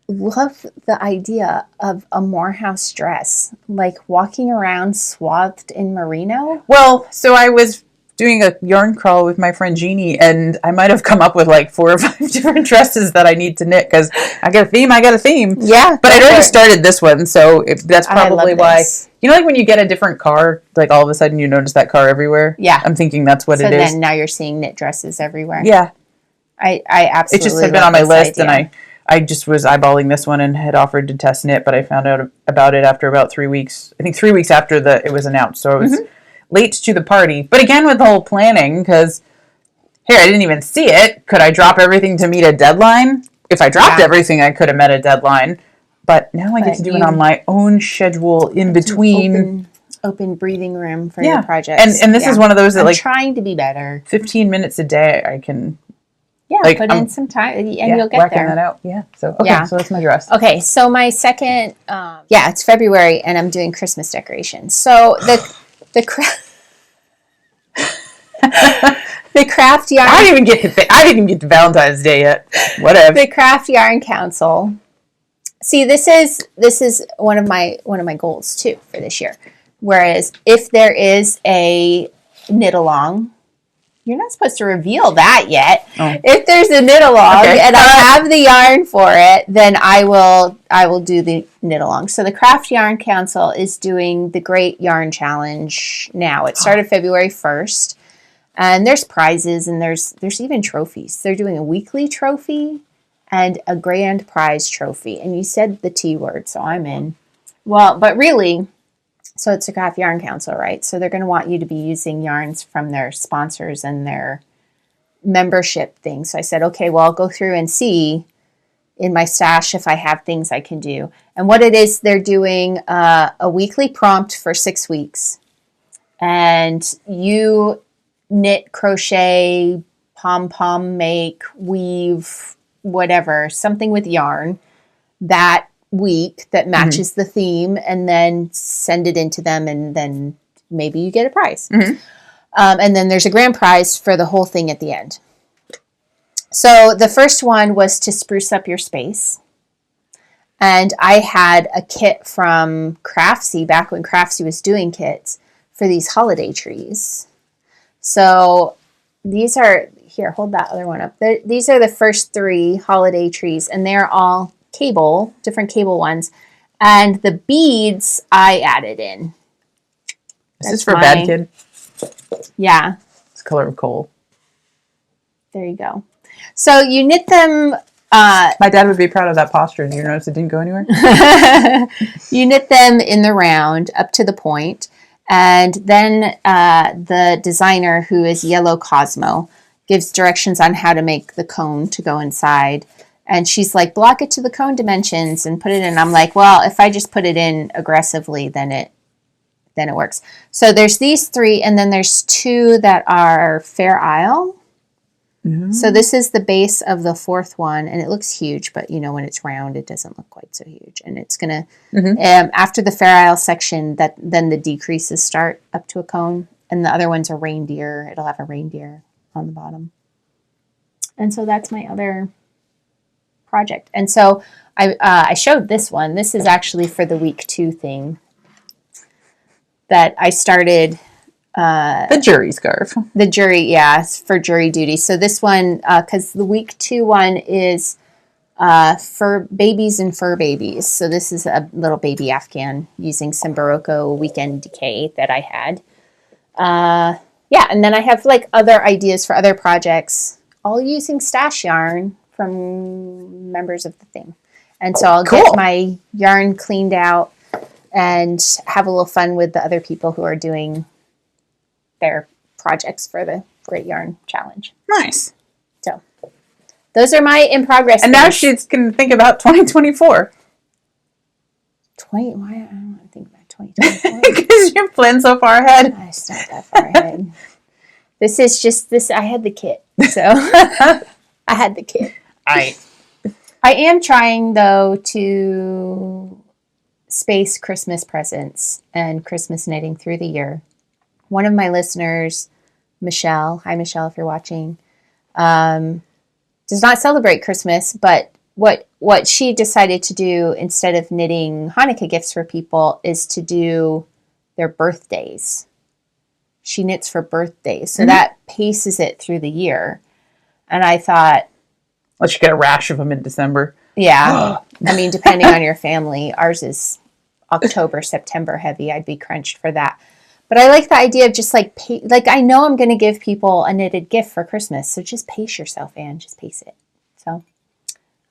Speaker 1: love the idea of a Morehouse dress, like walking around swathed in merino.
Speaker 2: Well, so I was doing a yarn crawl with my friend Jeannie, and I might have come up with like 4 or 5 different dresses that I need to knit because I got a theme. Yeah. But I'd already started this one, so that's probably why. You know, like when you get a different car, like all of a sudden you notice that car everywhere?
Speaker 1: Yeah.
Speaker 2: I'm thinking that's what it is. So
Speaker 1: then now you're seeing knit dresses everywhere.
Speaker 2: Yeah.
Speaker 1: I absolutely
Speaker 2: It just had been on my list, and I just was eyeballing this one and had offered to test knit, but I found out about it after about 3 weeks. I think 3 weeks after it was announced, so it was late to the party. But again, with the whole planning, because here, I didn't even see it. Could I drop everything to meet a deadline? If I dropped everything, I could have met a deadline. But now I get to do it on my own schedule in between.
Speaker 1: Open breathing room for your project.
Speaker 2: And this is one of those that,
Speaker 1: I'm trying to be better.
Speaker 2: 15 minutes a day, I can...
Speaker 1: Yeah, put in some time, and you'll get there.
Speaker 2: That out. Yeah. So so that's my dress.
Speaker 1: Okay, so my second, it's February, and I'm doing Christmas decorations. So the The Craft Yarn.
Speaker 2: I didn't even get to Valentine's Day yet. Whatever.
Speaker 1: The Craft Yarn Council. See, this is one of my goals too for this year. Whereas if there is a knit along, you're not supposed to reveal that yet. Oh. If there's a knit along and I have the yarn for it, then I will do the knit along. So the Craft Yarn Council is doing the Great Yarn Challenge now. It started February 1st. And there's prizes and there's even trophies. They're doing a weekly trophy and a grand prize trophy. And you said the T word, so I'm in. Well, but really, so it's a Craft Yarn Council, right? So they're going to want you to be using yarns from their sponsors and their membership thing. So I said, okay, well, I'll go through and see in my stash if I have things I can do. And what it is, they're doing a weekly prompt for 6 weeks. And you knit, crochet, pom-pom, make, weave, whatever, something with yarn that week that matches the theme, and then send it into them, and then maybe you get a prize. And then there's a grand prize for the whole thing at the end. So the first one was to spruce up your space. And I had a kit from Craftsy, back when Craftsy was doing kits, for these holiday trees. So these are, here, hold that other one up. These are the first 3 holiday trees, and they're all cable, different cable ones. And the beads I added in.
Speaker 2: Is this for Bad Kid?
Speaker 1: Yeah.
Speaker 2: It's the color of coal.
Speaker 1: There you go. So you knit them.
Speaker 2: My dad would be proud of that posture. You notice it didn't go anywhere?
Speaker 1: You knit them in the round up to the point. And then the designer, who is Yellow Cosmo, gives directions on how to make the cone to go inside. And she's like, block it to the cone dimensions and put it in. I'm like, well, if I just put it in aggressively, then it works. So there's these 3, and then there's 2 that are Fair Isle. So this is the base of the 4th one, and it looks huge, but when it's round, it doesn't look quite so huge. And it's gonna after the Fair Isle section, then the decreases start up to a cone, and the other one's a reindeer. It'll have a reindeer on the bottom. And so that's my other project. And so I showed this one. This is actually for the week 2 thing that I started.
Speaker 2: The jury scarf.
Speaker 1: The jury, yeah, for jury duty. So this one, because the week 2 one is for babies and fur babies. So this is a little baby Afghan using some Barocco weekend decay that I had. And then I have like other ideas for other projects, all using stash yarn from members of the thing. And so I'll get my yarn cleaned out and have a little fun with the other people who are doing their projects for the Great Yarn Challenge.
Speaker 2: Nice.
Speaker 1: So those are my in progress.
Speaker 2: And now she's going to think about 2024.
Speaker 1: Why I don't want to think about 2024?
Speaker 2: Because you're planning so far ahead.
Speaker 1: It's not that far ahead. This is just this. I had the kit, so I had the kit. I am trying though to space Christmas presents and Christmas knitting through the year. One of my listeners, Michelle, hi Michelle if you're watching, does not celebrate Christmas, but what she decided to do instead of knitting Hanukkah gifts for people is to do their birthdays. She knits for birthdays, so that paces it through the year. And I thought,
Speaker 2: let's you get a rash of them in December.
Speaker 1: Yeah. I mean, depending on your family, ours is October, September heavy. I'd be crunched for that. But I like the idea of just like I know I'm going to give people a knitted gift for Christmas. So just pace yourself, Anne. Just pace it. So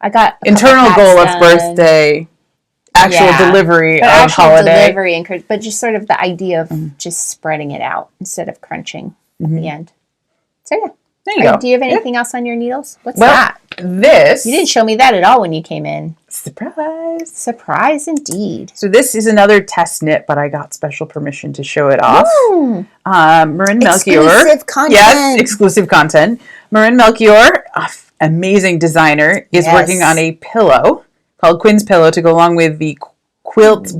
Speaker 1: I got
Speaker 2: internal goal of birthday, actual delivery of holiday.
Speaker 1: Delivery, but just sort of the idea of just spreading it out instead of crunching at the end. So yeah.
Speaker 2: There you go.
Speaker 1: Do you have anything else on your needles? What's
Speaker 2: that?
Speaker 1: This. You didn't show me that at all when you came in.
Speaker 2: Surprise.
Speaker 1: Surprise indeed.
Speaker 2: So this is another test knit, but I got special permission to show it off. Marin Melchior.
Speaker 1: Exclusive content.
Speaker 2: Yes, exclusive content. Marin Melchior, amazing designer, is working on a pillow called Quinn's Pillow to go along with the quilt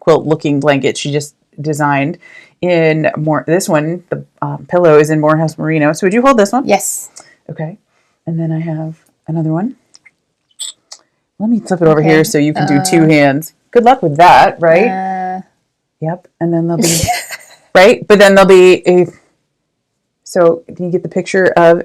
Speaker 2: looking blanket. She just designed in this one, the pillow is in Morehouse Merino. So would you hold this one?
Speaker 1: Yes.
Speaker 2: Okay. And then I have another one. Let me flip it over here so you can do two hands. Good luck with that, right? Yep. And then there'll be, right? But then there'll be so can you get the picture of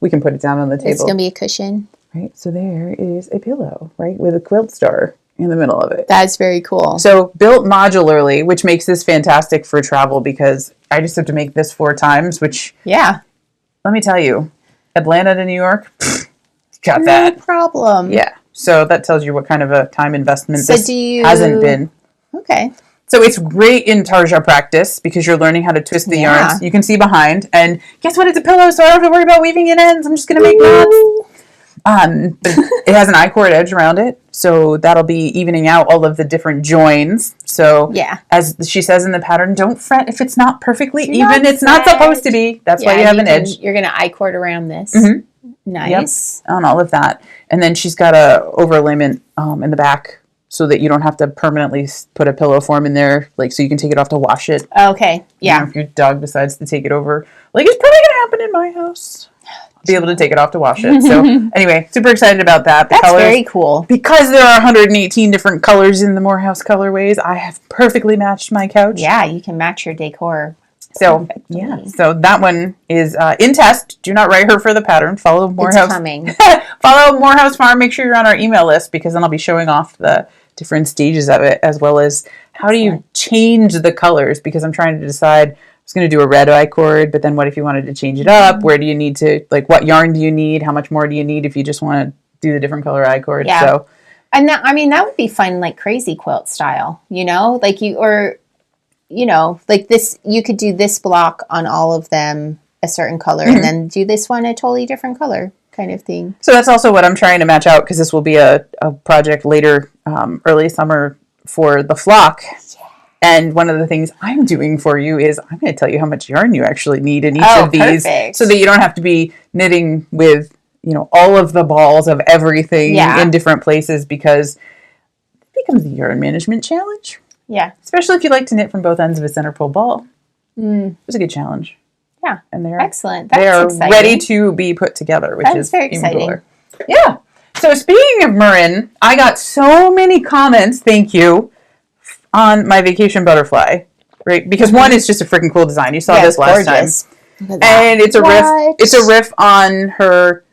Speaker 2: we can put it down on the table.
Speaker 1: It's going to be a cushion.
Speaker 2: Right. So there is a pillow, right? With a quilt star in the middle of it.
Speaker 1: That's very cool.
Speaker 2: So built modularly, which makes this fantastic for travel because I just have to make this 4 times, which,
Speaker 1: yeah,
Speaker 2: let me tell you, Atlanta to New York, got
Speaker 1: no
Speaker 2: that.
Speaker 1: problem.
Speaker 2: Yeah. So that tells you what kind of a time investment this hasn't been.
Speaker 1: Okay.
Speaker 2: So it's great in tarja practice because you're learning how to twist the yarns. You can see behind. And guess what? It's a pillow, so I don't have to worry about weaving in ends. I'm just going to make knots. But it has an I-cord edge around it. So that'll be evening out all of the different joins. So as she says in the pattern, don't fret if it's not perfectly even. It's not supposed to be. That's why you have an edge.
Speaker 1: You're going to I-cord around this.
Speaker 2: Mm-hmm.
Speaker 1: Nice.
Speaker 2: Yep. On all of that. And then she's got a overlayment in the back so that you don't have to permanently put a pillow form in there, like so you can take it off to wash it.
Speaker 1: Okay. Yeah.
Speaker 2: You know, if your dog decides to take it over, like it's probably going to happen in my house. I'll be able to take it off to wash it. So anyway, super excited about that.
Speaker 1: That's very cool.
Speaker 2: Because there are 118 different colors in the Morehouse colorways, I have perfectly matched my couch.
Speaker 1: Yeah, you can match your decor.
Speaker 2: So, yeah. So that one is in test. Do not write her for the pattern. Follow Morehouse. It's
Speaker 1: coming.
Speaker 2: Follow Morehouse Farm. Make sure you're on our email list because then I'll be showing off the different stages of it as well as how do you change the colors because I'm trying to decide I was going to do a red I-cord, but then what if you wanted to change it up? Where do you need to, like what yarn do you need? How much more do you need if you just want to do the different color I-cord?
Speaker 1: Yeah.
Speaker 2: So,
Speaker 1: and that, I mean, that would be fun, like crazy quilt style, you know, like like this, you could do this block on all of them a certain color and then do this one a totally different color kind of thing. So
Speaker 2: that's also what I'm trying to match out because this will be a project later, early summer for the flock. Yeah. And one of the things I'm doing for you is I'm going to tell you how much yarn you actually need in each of these so that you don't have to be knitting with, all of the balls of everything in different places because it becomes a yarn management challenge.
Speaker 1: Yeah.
Speaker 2: Especially if you like to knit from both ends of a center pole ball. It's a good challenge.
Speaker 1: Yeah.
Speaker 2: And they're
Speaker 1: excellent.
Speaker 2: They're ready to be put together, which is
Speaker 1: very exciting.
Speaker 2: Cooler. Yeah. So speaking of Marin, I got so many comments, thank you, on my vacation butterfly, right? Because one is just a freaking cool design. You saw this last time. And it's a riff. It's a riff on her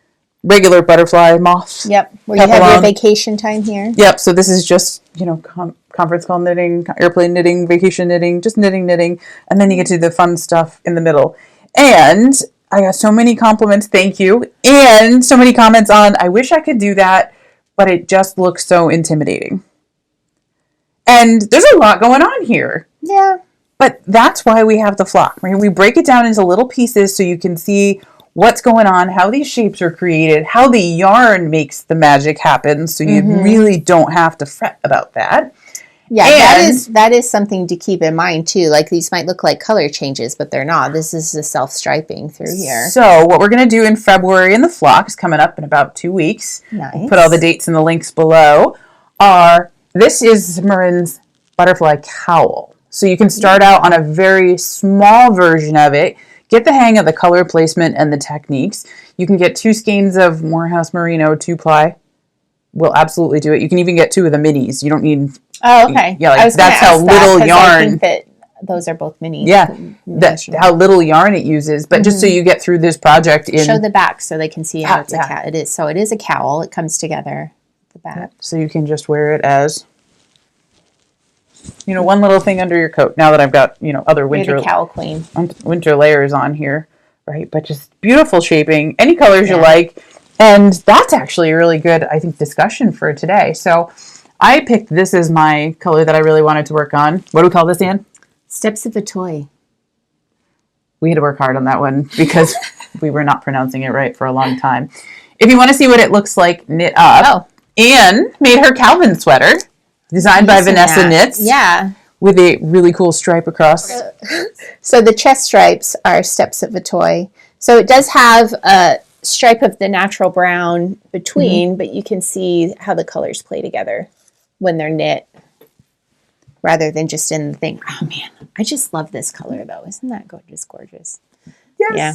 Speaker 2: regular butterfly moth.
Speaker 1: Yep. Where you have your vacation time here.
Speaker 2: Yep. So this is just, conference call knitting, airplane knitting, vacation knitting, just knitting. And then you get to the fun stuff in the middle. And I got so many compliments, thank you. And so many comments on, I wish I could do that, but it just looks so intimidating. And there's a lot going on here.
Speaker 1: Yeah.
Speaker 2: But that's why we have the flock, right? We break it down into little pieces so you can see what's going on, how these shapes are created, how the yarn makes the magic happen. So you really don't have to fret about that.
Speaker 1: Yeah, that is something to keep in mind too. Like these might look like color changes, but they're not. This is the self-striping through here.
Speaker 2: So what we're going to do in February in the flock is coming up in about 2 weeks.
Speaker 1: Nice.
Speaker 2: We'll put all the dates in the links below. This is Marin's butterfly cowl. So you can start out on a very small version of it. Get the hang of the color placement and the techniques. You can get 2 skeins of Morehouse Merino 2-ply. We'll absolutely do it. You can even get 2 of the minis. You don't need...
Speaker 1: Oh, okay.
Speaker 2: Yeah, that's how little yarn...
Speaker 1: I think that those are both minis.
Speaker 2: Yeah, that's how little yarn it uses. But just so you get through this project in...
Speaker 1: Show the back so they can see how it's a cowl. It is. So it is a cowl. It comes together at the back.
Speaker 2: Yeah. So you can just wear it as... one little thing under your coat. Now that I've got, other winter...
Speaker 1: You're the cowl queen.
Speaker 2: Winter layers on here, right? But just beautiful shaping. Any colors you like. And that's actually a really good, I think, discussion for today. So I picked this as my color that I really wanted to work on. What do we call this, Anne?
Speaker 1: Steps of a Toy.
Speaker 2: We had to work hard on that one because we were not pronouncing it right for a long time. If you want to see what it looks like knit up, Anne made her Calvin sweater, designed by Vanessa Knits.
Speaker 1: Yeah.
Speaker 2: With a really cool stripe across.
Speaker 1: So the chest stripes are Steps of a Toy. So it does have a stripe of the natural brown between, but you can see how the colors play together when they're knit rather than just in the thing. Oh man, I just love this color though. Isn't that gorgeous?
Speaker 2: Yes. Yeah.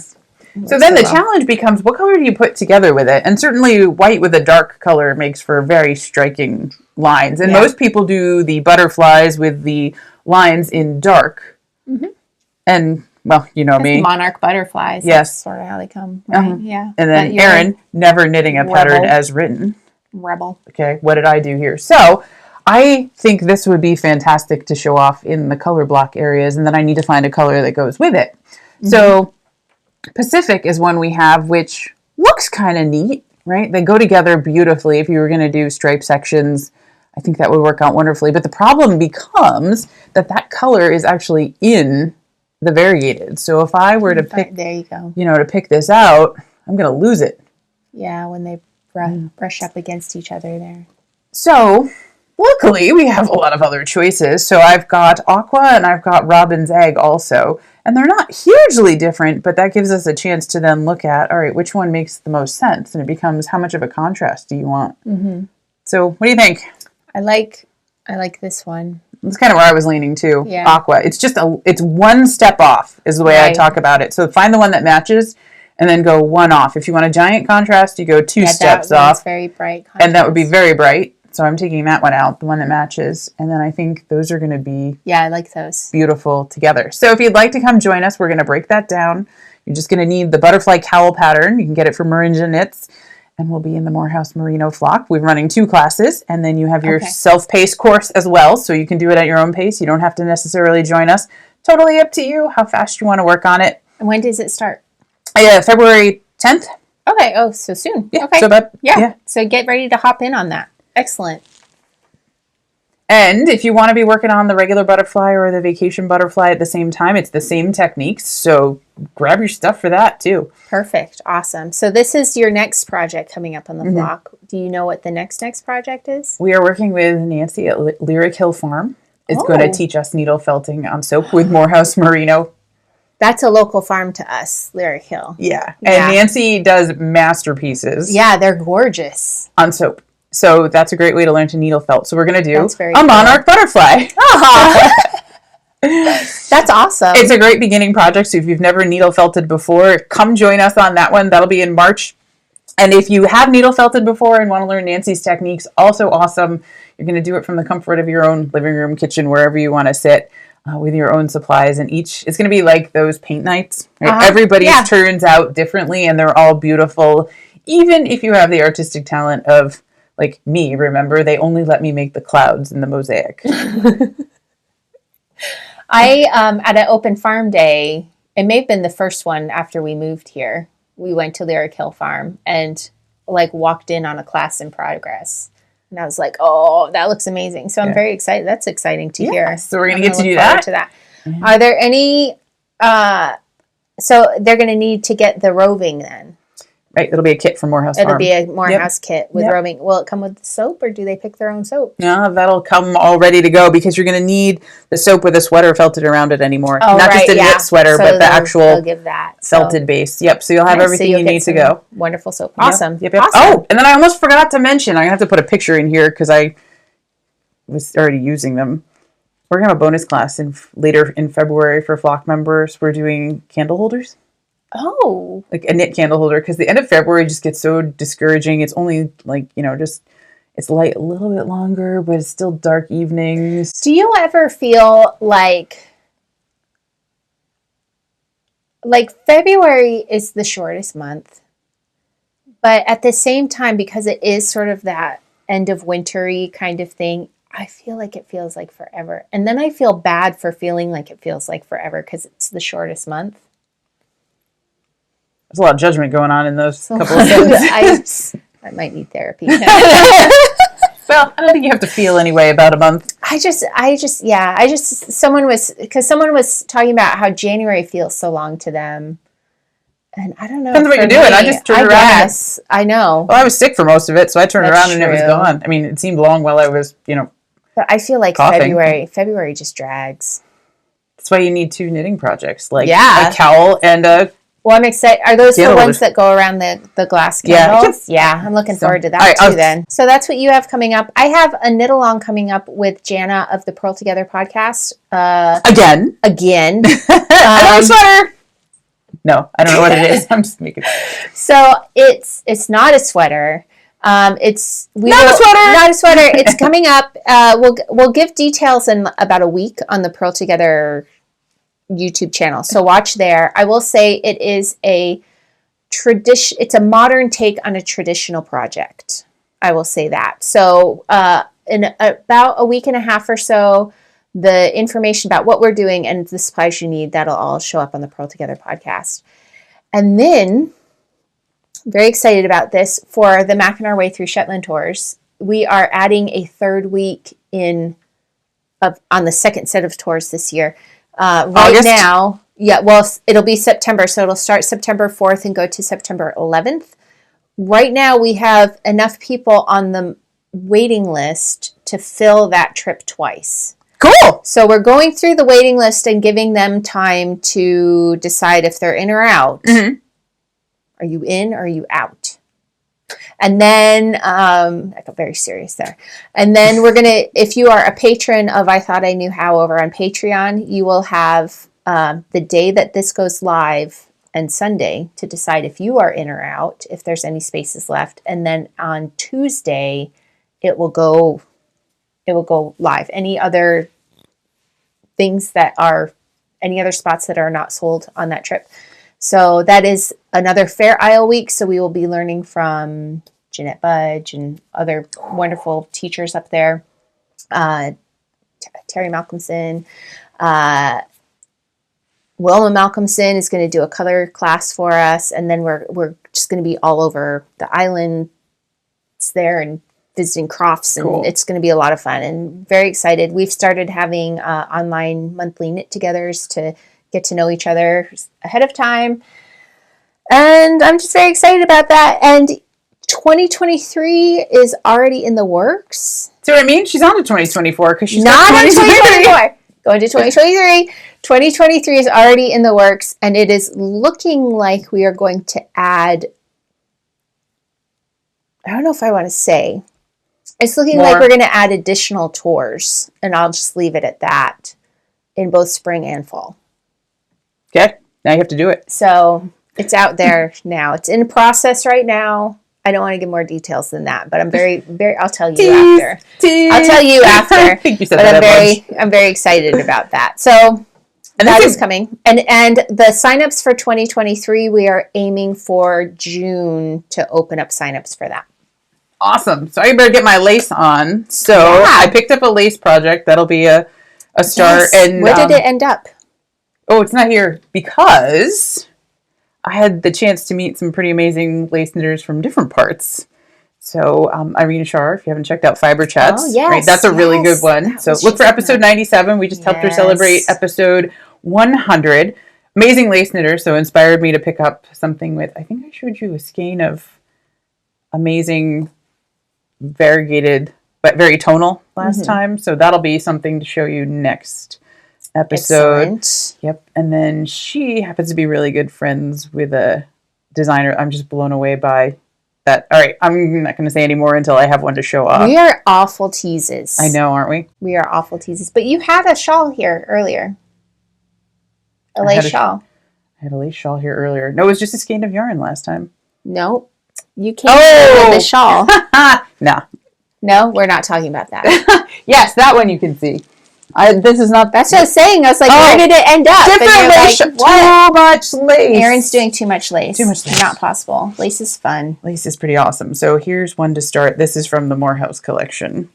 Speaker 2: So then the challenge becomes, what color do you put together with it? And certainly white with a dark color makes for very striking lines. And most people do the butterflies with the lines in dark. Mm-hmm. And, well, you know me.
Speaker 1: Monarch butterflies.
Speaker 2: Yes.
Speaker 1: That's sort of how they come, right? Yeah.
Speaker 2: And then Erin, never knitting a pattern as written.
Speaker 1: Rebel. Okay,
Speaker 2: what did I do here? So I think this would be fantastic to show off in the color block areas, and then I need to find a color that goes with it. Mm-hmm. So Pacific is one we have, which looks kind of neat, right? They go together beautifully. If you were going to do stripe sections, I think that would work out wonderfully. But the problem becomes that color is actually in the variegated. So if I were to pick,
Speaker 1: there you go,
Speaker 2: to pick this out, I'm going to lose it.
Speaker 1: Yeah, when they brush up against each other there.
Speaker 2: So luckily we have a lot of other choices. So I've got Aqua and I've got Robin's Egg also. And they're not hugely different, but that gives us a chance to then look at, all right, which one makes the most sense? And it becomes, how much of a contrast do you want? Mm-hmm. So what do you think?
Speaker 1: I like this one.
Speaker 2: That's kind of where I was leaning too. Yeah. Aqua. It's just it's one step off is the way I talk about it. So find the one that matches and then go one off. If you want a giant contrast, you go two steps off.
Speaker 1: Very bright contrast.
Speaker 2: And that would be very bright. So I'm taking that one out, the one that matches. And then I think those are going to be
Speaker 1: I like those.
Speaker 2: Beautiful together. So if you'd like to come join us, we're going to break that down. You're just going to need the butterfly cowl pattern. You can get it from Marinja Knits. And we'll be in the Morehouse Merino flock. We're running 2 classes. And then you have your self-paced course as well. So you can do it at your own pace. You don't have to necessarily join us. Totally up to you how fast you want to work on it.
Speaker 1: And when does it start?
Speaker 2: February 10th.
Speaker 1: Okay. Oh, so soon.
Speaker 2: Yeah.
Speaker 1: Okay.
Speaker 2: So
Speaker 1: So get ready to hop in on that. Excellent.
Speaker 2: And if you want to be working on the regular butterfly or the vacation butterfly at the same time, it's the same techniques. So grab your stuff for that too.
Speaker 1: Perfect. Awesome. So this is your next project coming up on the flock. Do you know what the next project is?
Speaker 2: We are working with Nancy at Lyric Hill Farm. It's going to teach us needle felting on soap with Morehouse Merino.
Speaker 1: That's a local farm to us, Lyric Hill.
Speaker 2: Yeah. And Nancy does masterpieces.
Speaker 1: Yeah, they're gorgeous.
Speaker 2: On soap. So that's a great way to learn to needle felt. So we're going to do a monarch butterfly.
Speaker 1: That's awesome.
Speaker 2: It's a great beginning project. So if you've never needle felted before, come join us on that one. That'll be in March. And if you have needle felted before and want to learn Nancy's techniques, also awesome. You're going to do it from the comfort of your own living room, kitchen, wherever you want to sit. With your own supplies, and it's going to be like those paint nights. Right? Everybody's turns out differently, and they're all beautiful. Even if you have the artistic talent of, like me, remember, they only let me make the clouds in the mosaic.
Speaker 1: I, at an open farm day, it may have been the first one after we moved here, we went to Lyric Hill Farm and walked in on a class in progress. And I was like, oh, that looks amazing. So I'm very excited. That's exciting to hear.
Speaker 2: So we're going to get to do that.
Speaker 1: Mm-hmm. Are there any, so they're going to need to get the roving then?
Speaker 2: Right. It'll be a kit from Morehouse Farm.
Speaker 1: It'll be a Morehouse kit with roving. Will it come with the soap or do they pick their own soap?
Speaker 2: No, that'll come all ready to go because you're going to need the soap with a sweater felted around it anymore.
Speaker 1: Oh,
Speaker 2: not just a knit sweater, but the actual
Speaker 1: give that.
Speaker 2: felted base. Yep. So you'll have everything you need to go.
Speaker 1: Wonderful soap. Awesome.
Speaker 2: Yep. Awesome. Oh, and then I almost forgot to mention, I have to put a picture in here because I was already using them. We're going to have a bonus class later in February for flock members. We're doing candle holders.
Speaker 1: Oh.
Speaker 2: Like a knit candle holder, because the end of February just gets so discouraging. It's only it's light a little bit longer, but it's still dark evenings.
Speaker 1: Do you ever feel like February is the shortest month, but at the same time, because it is sort of that end of wintry kind of thing, I feel like it feels like forever. And then I feel bad for feeling like it feels like forever because it's the shortest month.
Speaker 2: There's a lot of judgment going on in those couple of sentences.
Speaker 1: I might need therapy.
Speaker 2: Well, I don't think you have to feel any way about a month.
Speaker 1: Someone was talking about how January feels so long to them. And I don't know.
Speaker 2: Depends what you're doing. I just turned around.
Speaker 1: Yes, I know.
Speaker 2: Well, I was sick for most of it, so I turned around and it was gone. I mean, it seemed long while I was,
Speaker 1: But I feel like
Speaker 2: coughing.
Speaker 1: February just drags.
Speaker 2: That's why you need 2 knitting projects, like a cowl and a
Speaker 1: Well, I'm excited. Are those the ones that go around the glass candles? Yeah, I'm looking forward to that too then. So that's what you have coming up. I have a knit along coming up with Jana of the Purl Together podcast. Again. I
Speaker 2: don't sweater. No, I don't know what it is. I'm just making it.
Speaker 1: So it's not a sweater. Not a sweater. It's coming up. We'll give details in about a week on the Purl Together YouTube channel. So watch there. I will say it is a tradition. It's a modern take on a traditional project. I will say that. So in about a week and a half or so, the information about what we're doing and the supplies you need, that'll all show up on the Purl Together podcast. And then, very excited about this, for the Macking Our Way Through Shetland tours, we are adding a third week on the second set of tours this year. August? Now, it'll be September, so it'll start September 4th and go to September 11th. Right now, we have enough people on the waiting list to fill that trip twice.
Speaker 2: Cool!
Speaker 1: So we're going through the waiting list and giving them time to decide if they're in or out. Mm-hmm. Are you in or are you out? And then, I got very serious there. And then we're going to, if you are a patron of I Thought I Knew How over on Patreon, you will have the day that this goes live and Sunday to decide if you are in or out, if there's any spaces left. And then on Tuesday, it will go live. Any other things any other spots that are not sold on that trip. So that is another Fair Isle week. So we will be learning from Jeanette Budge and other wonderful teachers up there. Terry Malcolmson. Wilma Malcolmson is going to do a color class for us. And then we're just going to be all over the island there and visiting crofts. And It's going to be a lot of fun and very excited. We've started having online monthly knit togethers to get to know each other ahead of time. And I'm just very excited about that. And 2023 is already in the works.
Speaker 2: So what I mean? She's on to 2024 because she's
Speaker 1: not on 2024. Going to 2023. 2023 is already in the works, and it is looking like we are going to add, I don't know if I want to say, it's looking like we're going to add additional tours, and I'll just leave it at that, in both spring and fall.
Speaker 2: Okay, now you have to do it.
Speaker 1: So it's out there now. It's in process right now. I don't want to give more details than that, but I'm very, very. I'll tell you after. I'll tell you after.
Speaker 2: I think you said that.
Speaker 1: I'm very excited about that. So that is coming, and the signups for 2023, we are aiming for June to open up signups for that.
Speaker 2: Awesome. So I better get my lace on. So I picked up a lace project. That'll be a start. Yes. And
Speaker 1: where did it end up?
Speaker 2: Oh, it's not here because I had the chance to meet some pretty amazing lace knitters from different parts. So Irina Shar, if you haven't checked out Fiber Chats, right? That's a really good one. So look for episode 97. We just helped her celebrate episode 100. Amazing lace knitter. So inspired me to pick up something with, I think I showed you a skein of amazing variegated, but very tonal last time. So that'll be something to show you next episode.
Speaker 1: Excellent.
Speaker 2: Yep. And then she happens to be really good friends with a designer. I'm just blown away by that. All right. I'm not going to say any more until I have one to show off.
Speaker 1: We are awful teases.
Speaker 2: I know, aren't we?
Speaker 1: We are awful teases. But you had a shawl here earlier. A lace shawl.
Speaker 2: I had a lace shawl here earlier. No, it was just a skein of yarn last time.
Speaker 1: No. You came with a shawl. No, we're not talking about that.
Speaker 2: Yes, that one you can see. This is not.
Speaker 1: That's what I was saying. I was like, where did it end up?
Speaker 2: Different lace. Like, too much lace.
Speaker 1: Erin's doing too much lace. Too much lace. Not possible. Lace is fun.
Speaker 2: Lace is pretty awesome. So here's one to start. This is from the Morehouse collection.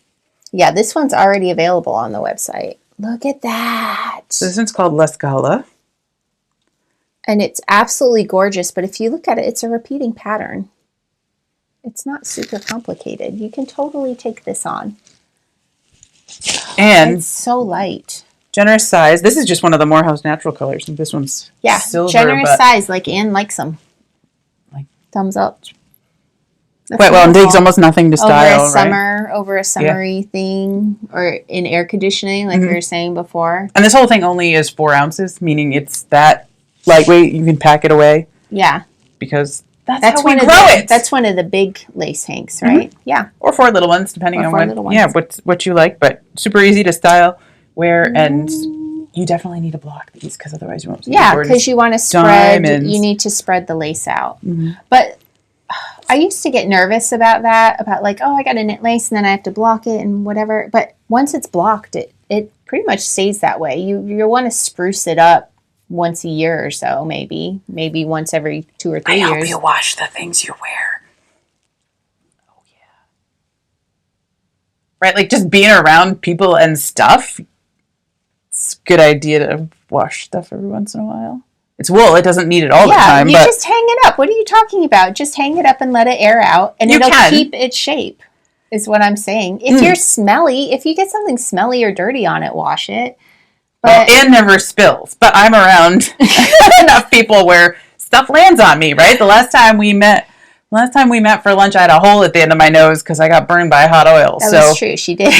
Speaker 1: Yeah, this one's already available on the website. Look at that.
Speaker 2: So this one's called La Scala.
Speaker 1: And it's absolutely gorgeous. But if you look at it, it's a repeating pattern. It's not super complicated. You can totally take this on.
Speaker 2: And
Speaker 1: it's so light.
Speaker 2: Generous size. This is just one of the Morehouse natural colors. And this one's silver.
Speaker 1: Generous size, like Anne likes them. Like thumbs up.
Speaker 2: Quite well, and takes almost nothing to style,
Speaker 1: over a summery thing, or in air conditioning, like we were saying before.
Speaker 2: And this whole thing only is 4 ounces, meaning it's that lightweight. You can pack it away.
Speaker 1: Yeah.
Speaker 2: Because that's how we grow it.
Speaker 1: That's one of the big lace hanks, right? Yeah.
Speaker 2: Or 4 little ones, depending on what you like. But super easy to style, wear, and you definitely need to block these because otherwise you won't see.
Speaker 1: Yeah, because you want to spread. You need to spread the lace out. But I used to get nervous about that. About like, oh, I got to knit lace and then I have to block it and whatever. But once it's blocked, it pretty much stays that way. You want to spruce it up once a year or so, maybe once every 2 or 3 years.
Speaker 2: I hope you wash the things you wear. Oh yeah. Right, like just being around people and stuff. It's a good idea to wash stuff every once in a while. It's wool; it doesn't need it all the time.
Speaker 1: You just hang it up. What are you talking about? Just hang it up and let it air out, and it'll keep its shape. Is what I'm saying. If you're smelly, if you get something smelly or dirty on it, wash it.
Speaker 2: But Anne never spills, but I'm around enough people where stuff lands on me, right? The last time we met for lunch, I had a hole at the end of my nose because I got burned by hot oil.
Speaker 1: That was true. She did.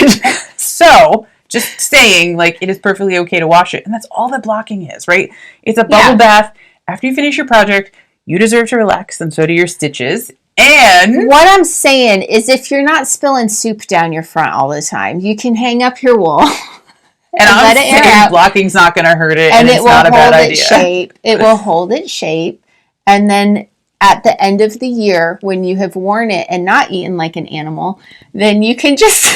Speaker 2: So, just saying, like, it is perfectly okay to wash it. And that's all that blocking is, right? It's a bubble bath. After you finish your project, you deserve to relax, and so do your stitches. And
Speaker 1: what I'm saying is if you're not spilling soup down your front all the time, you can hang up your wool.
Speaker 2: And I'm saying blocking's not going to hurt it, and it's not a bad idea.
Speaker 1: It will hold its shape, and then at the end of the year, when you have worn it and not eaten like an animal, then you can just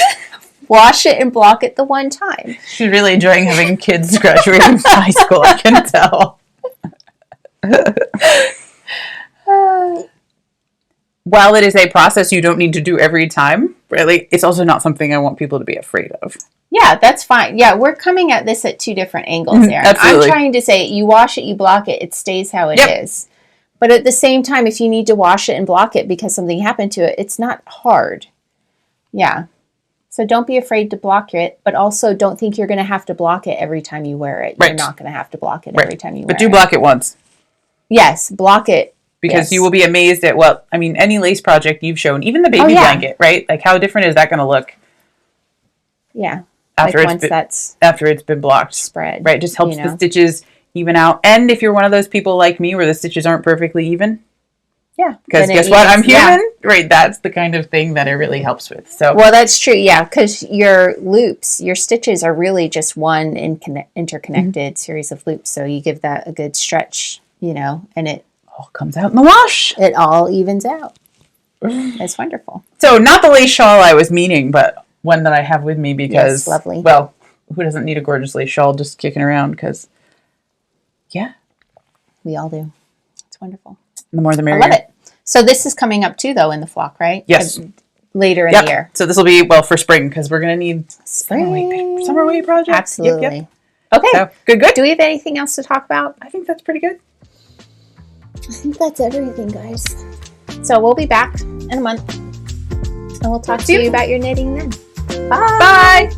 Speaker 1: wash it and block it the one time.
Speaker 2: She's really enjoying having kids graduating from high school, I can tell. While it is a process you don't need to do every time, really, it's also not something I want people to be afraid of.
Speaker 1: Yeah, that's fine. Yeah, we're coming at this at 2 different angles, Erin.
Speaker 2: Absolutely.
Speaker 1: I'm trying to say you wash it, you block it, it stays how it is. But at the same time, if you need to wash it and block it because something happened to it, it's not hard. Yeah. So don't be afraid to block it, but also don't think you're going to have to block it every time you wear it. Right. You're not going to have to block it every time you wear it.
Speaker 2: But do block it once.
Speaker 1: Yes, block it.
Speaker 2: Because you will be amazed at, any lace project you've shown, even the baby blanket, right? Like, how different is that going to look?
Speaker 1: Yeah.
Speaker 2: After it's been blocked.
Speaker 1: Spread.
Speaker 2: Right, just helps the stitches even out. And if you're one of those people like me where the stitches aren't perfectly even.
Speaker 1: Yeah.
Speaker 2: Because guess what? I'm human. Yeah. Right, that's the kind of thing that it really helps with. So.
Speaker 1: Well, that's true, yeah, because your loops, your stitches are really just one interconnected series of loops. So you give that a good stretch, and it
Speaker 2: all comes out in the wash.
Speaker 1: It all evens out. It's wonderful.
Speaker 2: So not the lace shawl I was meaning, but one that I have with me because,
Speaker 1: lovely.
Speaker 2: Well, who doesn't need a gorgeous lace shawl just kicking around? Because,
Speaker 1: we all do. It's wonderful.
Speaker 2: The more the merrier.
Speaker 1: I love it. So this is coming up too, though, in the flock, right?
Speaker 2: Yes.
Speaker 1: Later in the year.
Speaker 2: So this will be, for spring, because we're going to need summer weight project.
Speaker 1: Absolutely.
Speaker 2: Yep.
Speaker 1: Okay.
Speaker 2: So, good.
Speaker 1: Do we have anything else to talk about?
Speaker 2: I think that's pretty good.
Speaker 1: I think that's everything, guys. So we'll be back in a month. And we'll talk to you about your knitting then. Bye.
Speaker 2: Bye.